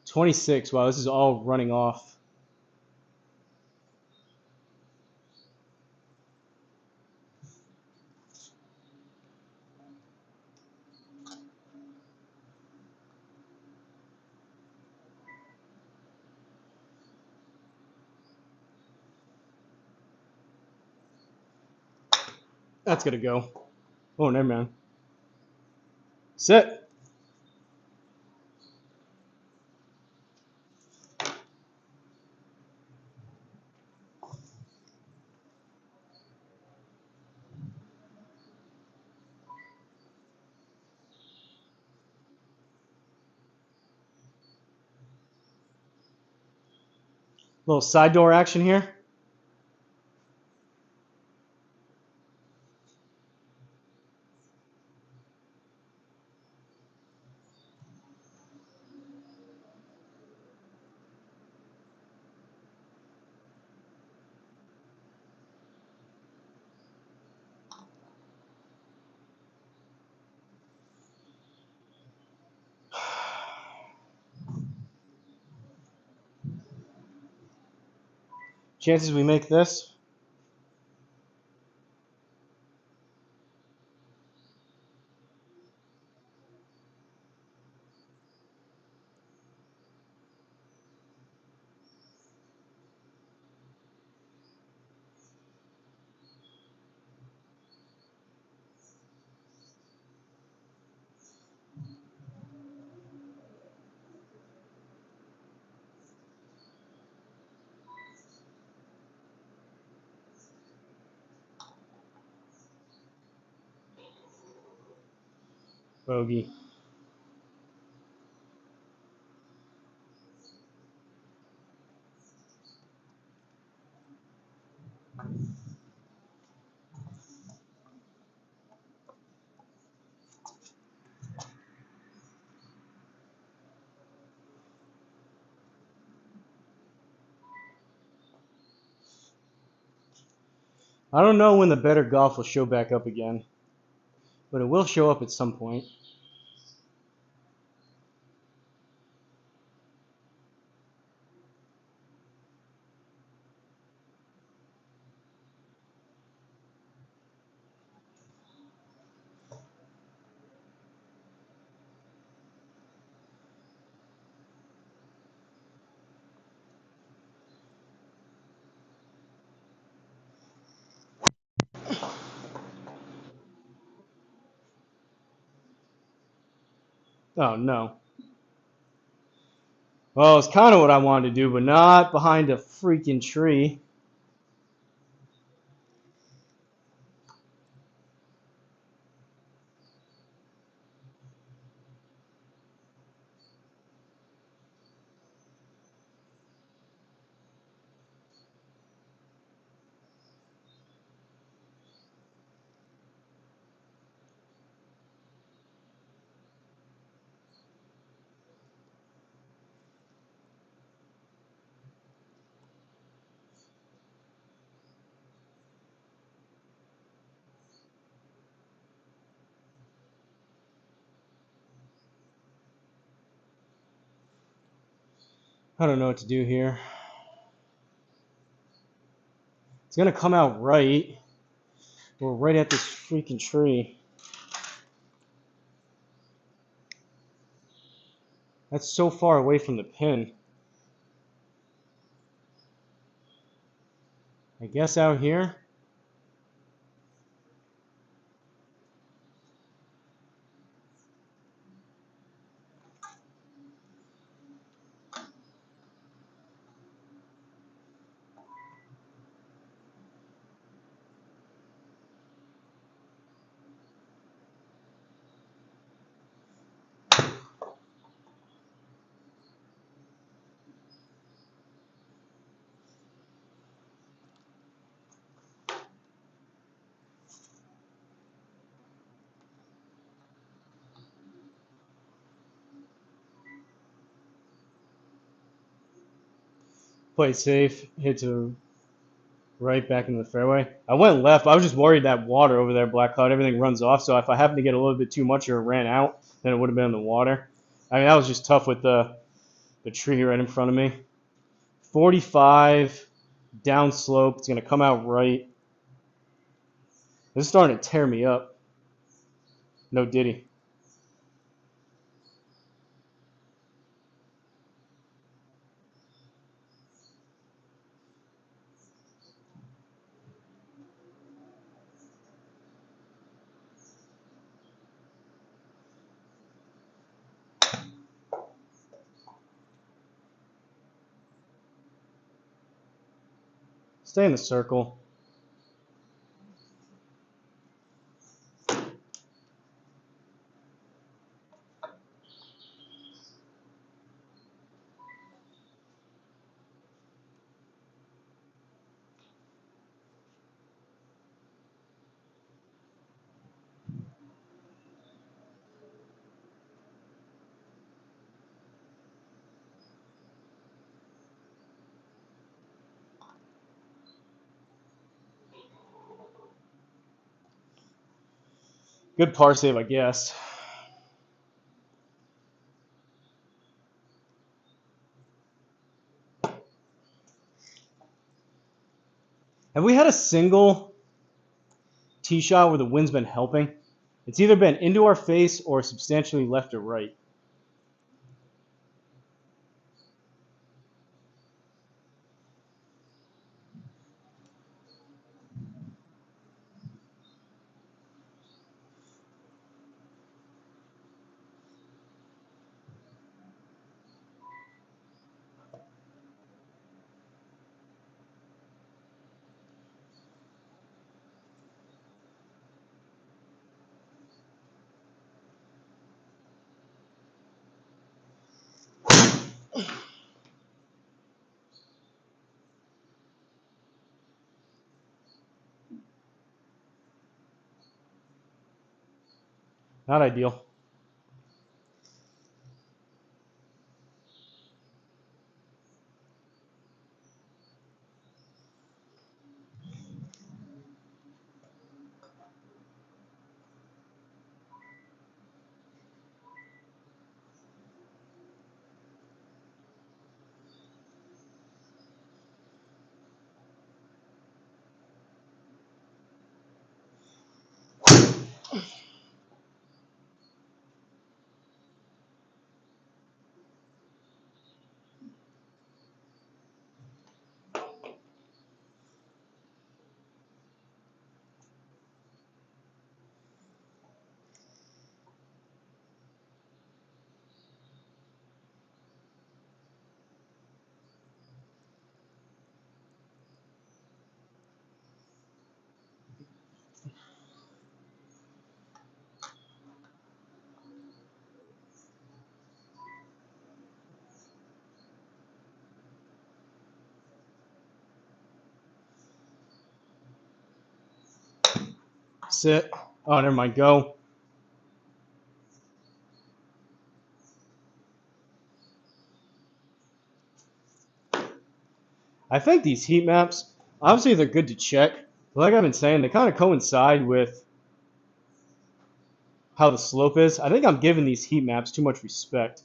26. Wow, this is all running off. That's gonna go. Oh, never mind. Sit. Little side door action here. Chances we make this. Bogey. I don't know when the better golf will show back up again, but it will show up at some point. Oh no. Well, it's kind of what I wanted to do, but not behind a freaking tree. I don't know what to do here. It's gonna come out right. We're right at this freaking tree. That's so far away from the pin. I guess out here. Play it safe, hit to right back into the fairway. I went left. I was just worried that water over there, black cloud, everything runs off. So if I happened to get a little bit too much or it ran out, then it would have been in the water. I mean, that was just tough with the tree right in front of me. 45 down slope. It's going to come out right. This is starting to tear me up. No diddy. Stay in the circle. Good par save, I guess. Have we had a single tee shot where the wind's been helping? It's either been into our face or substantially left or right. Not ideal. Sit. Oh, never mind. Go. I think these heat maps, obviously they're good to check. But like I've been saying, they kind of coincide with how the slope is. I think I'm giving these heat maps too much respect.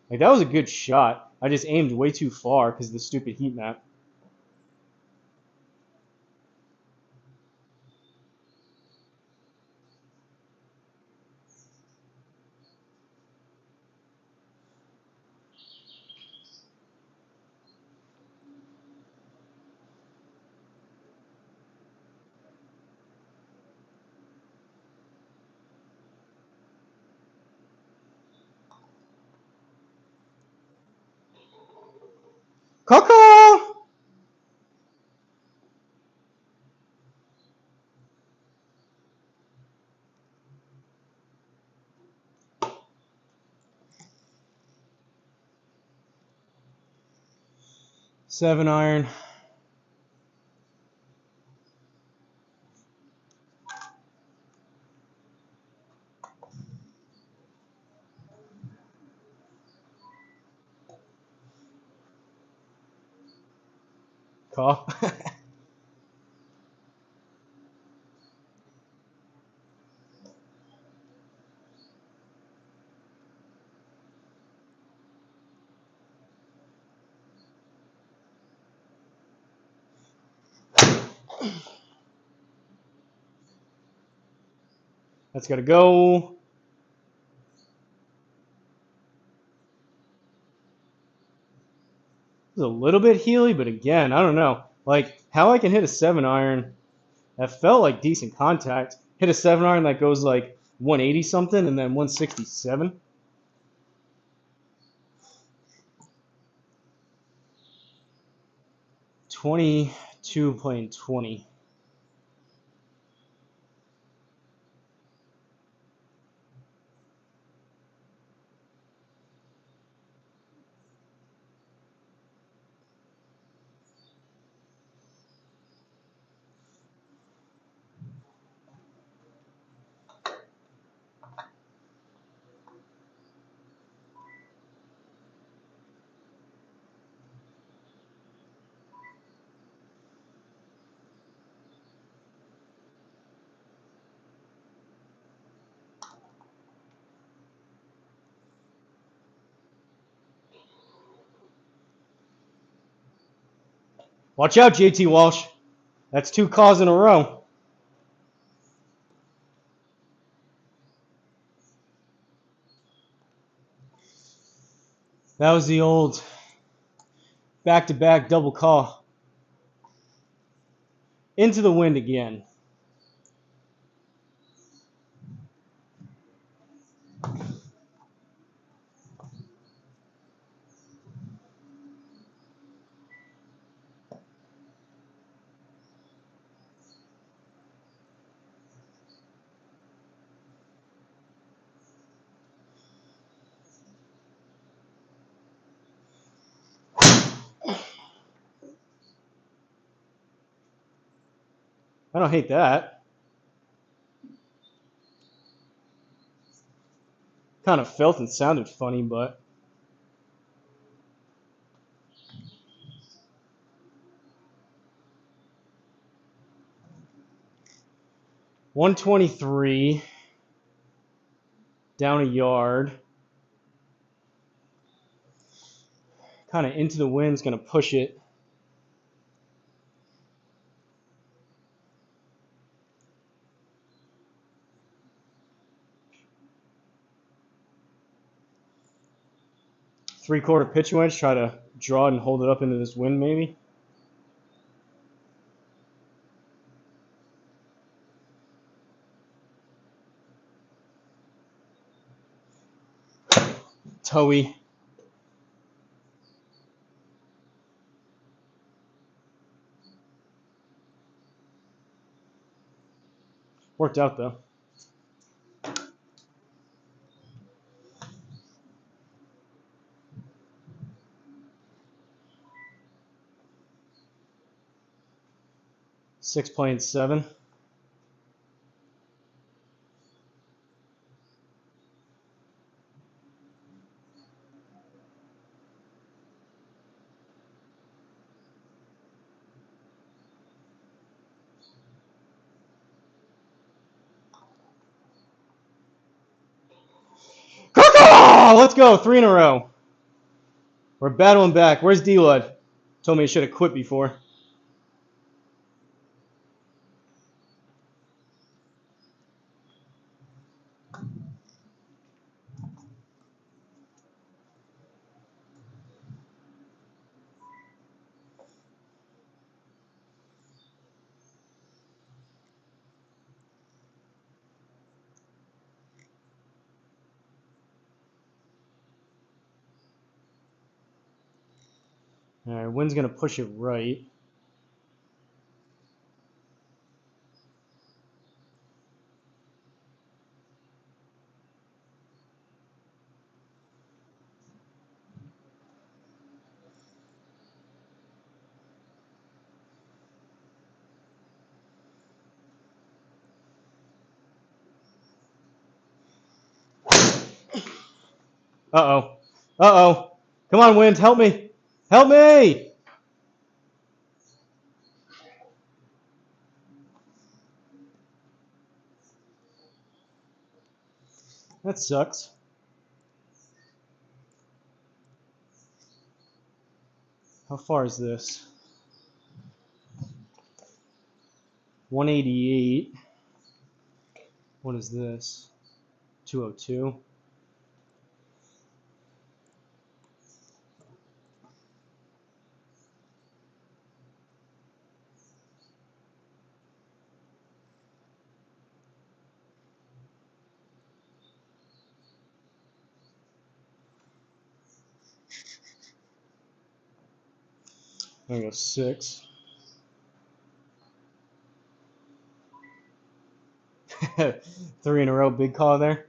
Like, that was a good shot. I just aimed way too far because of the stupid heat map. Coco! Seven iron. call. That's got to go. It's a little bit heely, but again, I don't know. Like, how I can hit a 7-iron, that felt like decent contact. Hit a 7-iron that goes like 180 something and then 167. $22 playing 20. Watch out, JT Walsh. That's 2 calls in a row. That was the old back-to-back double call. Into the wind again. I don't hate that. Kind of felt and sounded funny, but... $123. Down a yard. Kind of into the wind's going to push it. Three-quarter pitch wedge, try to draw it and hold it up into this wind maybe. Toey. Worked out though. Six playing 7. Let's go. 3 in a row. We're battling back. Where's D-Lud? Told me I should have quit before. All right, wind's going to push it right. Uh-oh. Uh-oh. Come on, wind. Help me. Help me! That sucks. How far is this? 188. What is this? 202. There goes 6. 3 in a row, big call there.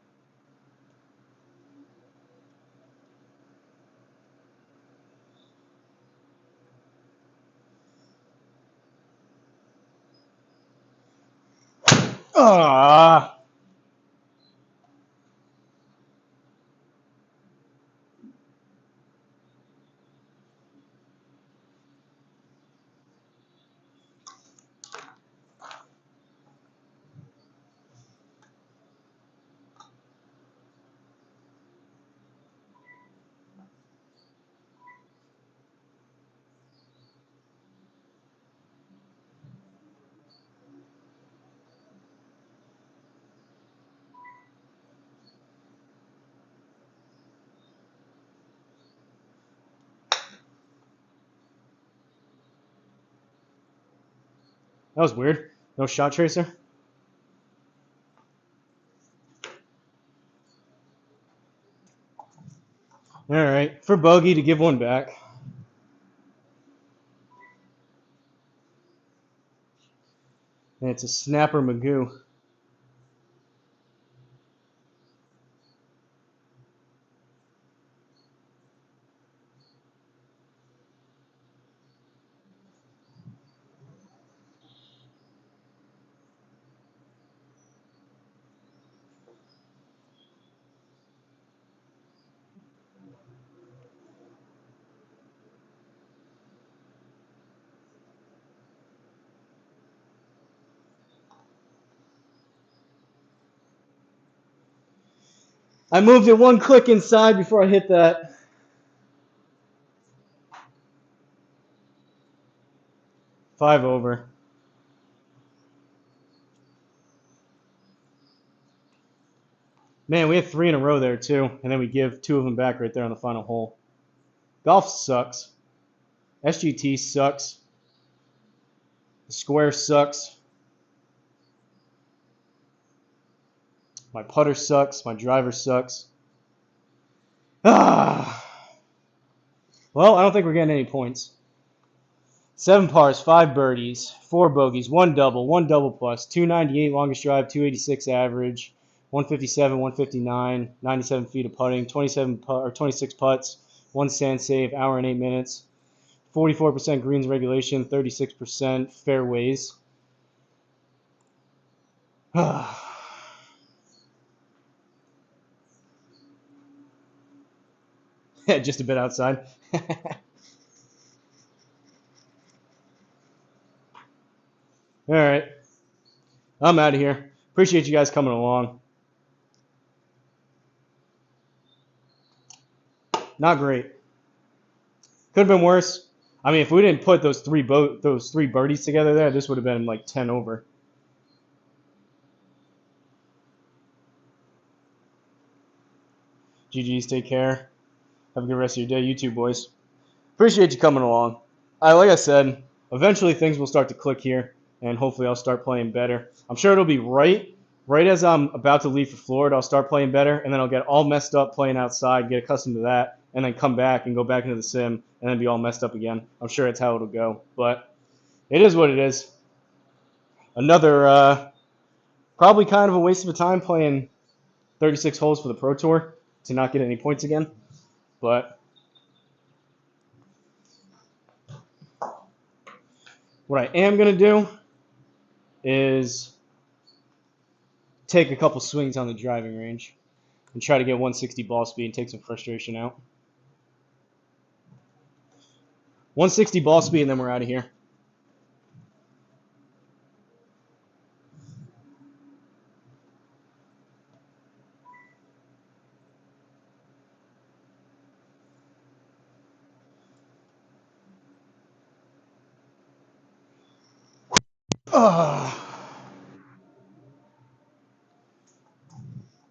Ah. That was weird. No shot tracer. All right, for bogey to give one back. And it's a snapper Magoo. I moved it one click inside before I hit that. Five over. Man, we had 3 in a row there too, and then we give 2 of them back right there on the final hole. Golf sucks. SGT sucks. The square sucks. My putter sucks. My driver sucks. Ah. Well, I don't think we're getting any points. 7 pars, 5 birdies, 4 bogeys, 1 double plus, 298 longest drive, 286 average, 157, 159, 97 feet of putting, 26 putts, 1 sand save, hour and 8 minutes, 44% greens regulation, 36% fairways. Just a bit outside. All right. I'm out of here. Appreciate you guys coming along. Not great. Could have been worse. I mean, if we didn't put those three birdies together there, this would have been like 10 over. GG's, take care. Have a good rest of your day. You too, boys. Appreciate you coming along. Like I said, eventually things will start to click here, and hopefully I'll start playing better. I'm sure it'll be right as I'm about to leave for Florida, I'll start playing better, and then I'll get all messed up playing outside, get accustomed to that, and then come back and go back into the sim, and then be all messed up again. I'm sure that's how it'll go, but it is what it is. Another probably kind of a waste of time playing 36 holes for the Pro Tour to not get any points again, but what I am going to do is take a couple swings on the driving range and try to get 160 ball speed and take some frustration out. 160 ball speed, and then we're out of here.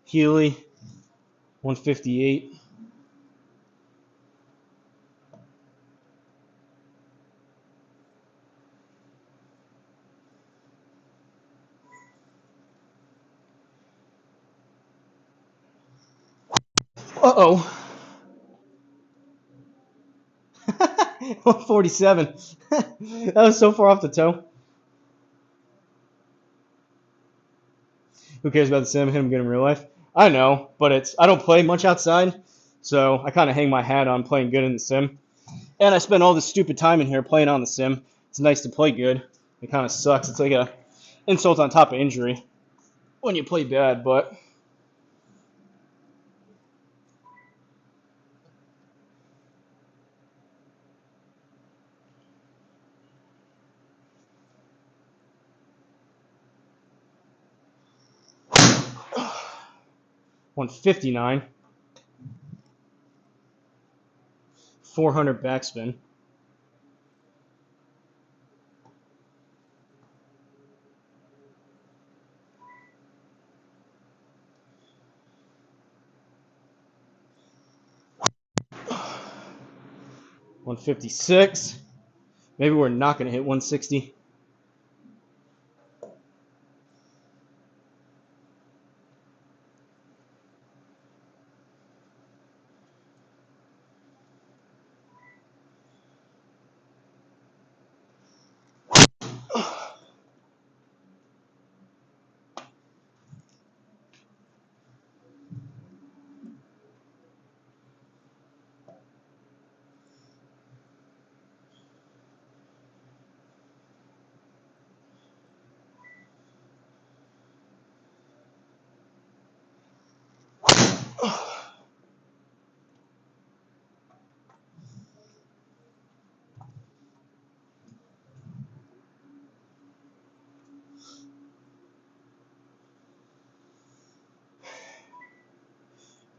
Healy, 158. Uh-oh. 147. That was so far off the toe. Who cares about the sim? Hit him good in real life. I know, but I don't play much outside, so I kind of hang my hat on playing good in the sim. And I spend all this stupid time in here playing on the sim. It's nice to play good. It kind of sucks. It's like a insult on top of injury when you play bad, but 159, 400 backspin. $156. Maybe we're not going to hit 160.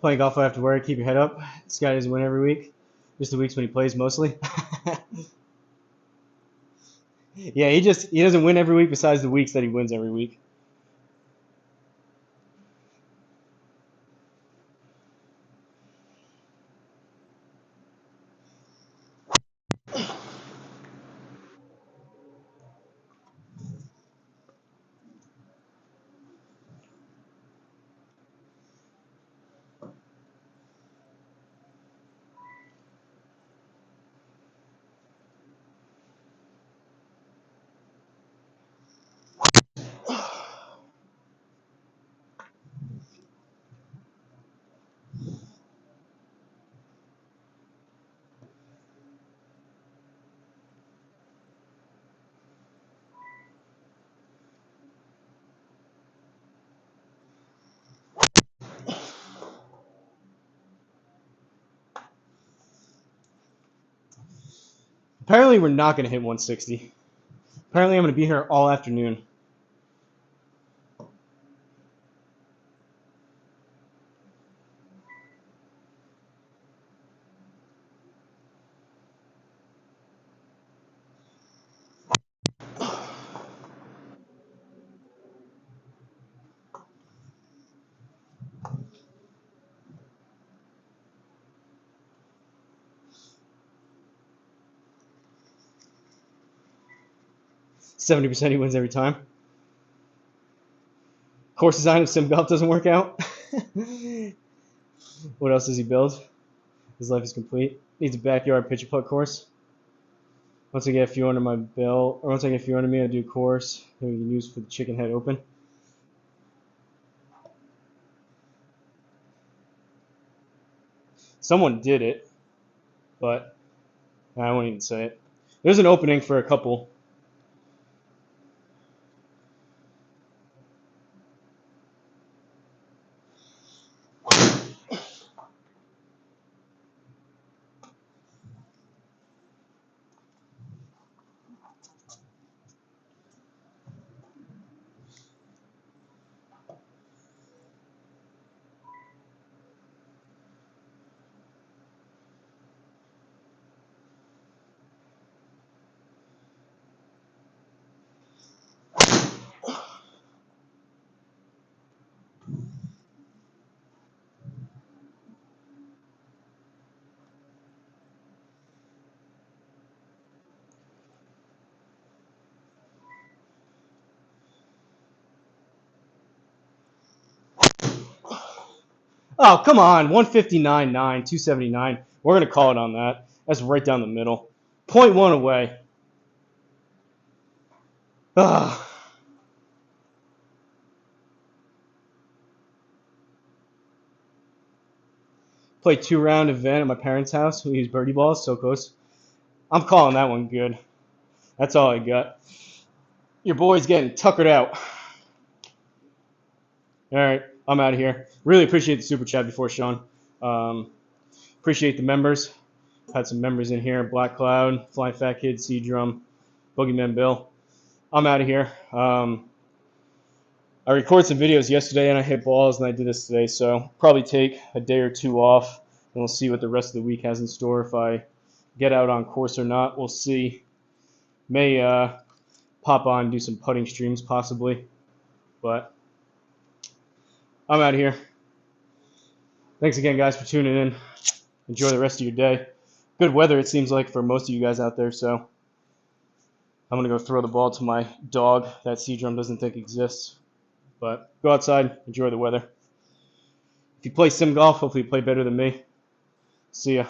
Playing golf after work, keep your head up. This guy doesn't win every week. Just the weeks when he plays mostly. Yeah, he doesn't win every week besides the weeks that he wins every week. Apparently, we're not going to hit 160. Apparently, I'm going to be here all afternoon. %70% he wins every time. Course design of sim golf doesn't work out. What else does he build? His life is complete. Needs a backyard pitch and putt course. Once I get a few under my belt, or once I get a few under me, I do course that we can use for the chicken head open. Someone did it, but I won't even say it. There's an opening for a couple. Oh, come on. 159.9, 279. We're going to call it on that. That's right down the middle. 0.1 away. Ugh. Played 2-round event at my parents' house. We used birdie balls, so close. I'm calling that one good. That's all I got. Your boy's getting tuckered out. All right, I'm out of here. Really appreciate the super chat before, Sean. Appreciate the members. Had some members in here. Black Cloud, Flying Fat Kid, Sea Drum, Boogeyman Bill. I'm out of here. I recorded some videos yesterday and I hit balls and I did this today, so probably take a day or two off and we'll see what the rest of the week has in store. If I get out on course or not, we'll see. May pop on and do some putting streams possibly, but I'm out of here. Thanks again, guys, for tuning in. Enjoy the rest of your day. Good weather, it seems like, for most of you guys out there, so I'm going to go throw the ball to my dog that Sea-Drum doesn't think exists. But go outside, enjoy the weather. If you play sim golf, hopefully you play better than me. See ya.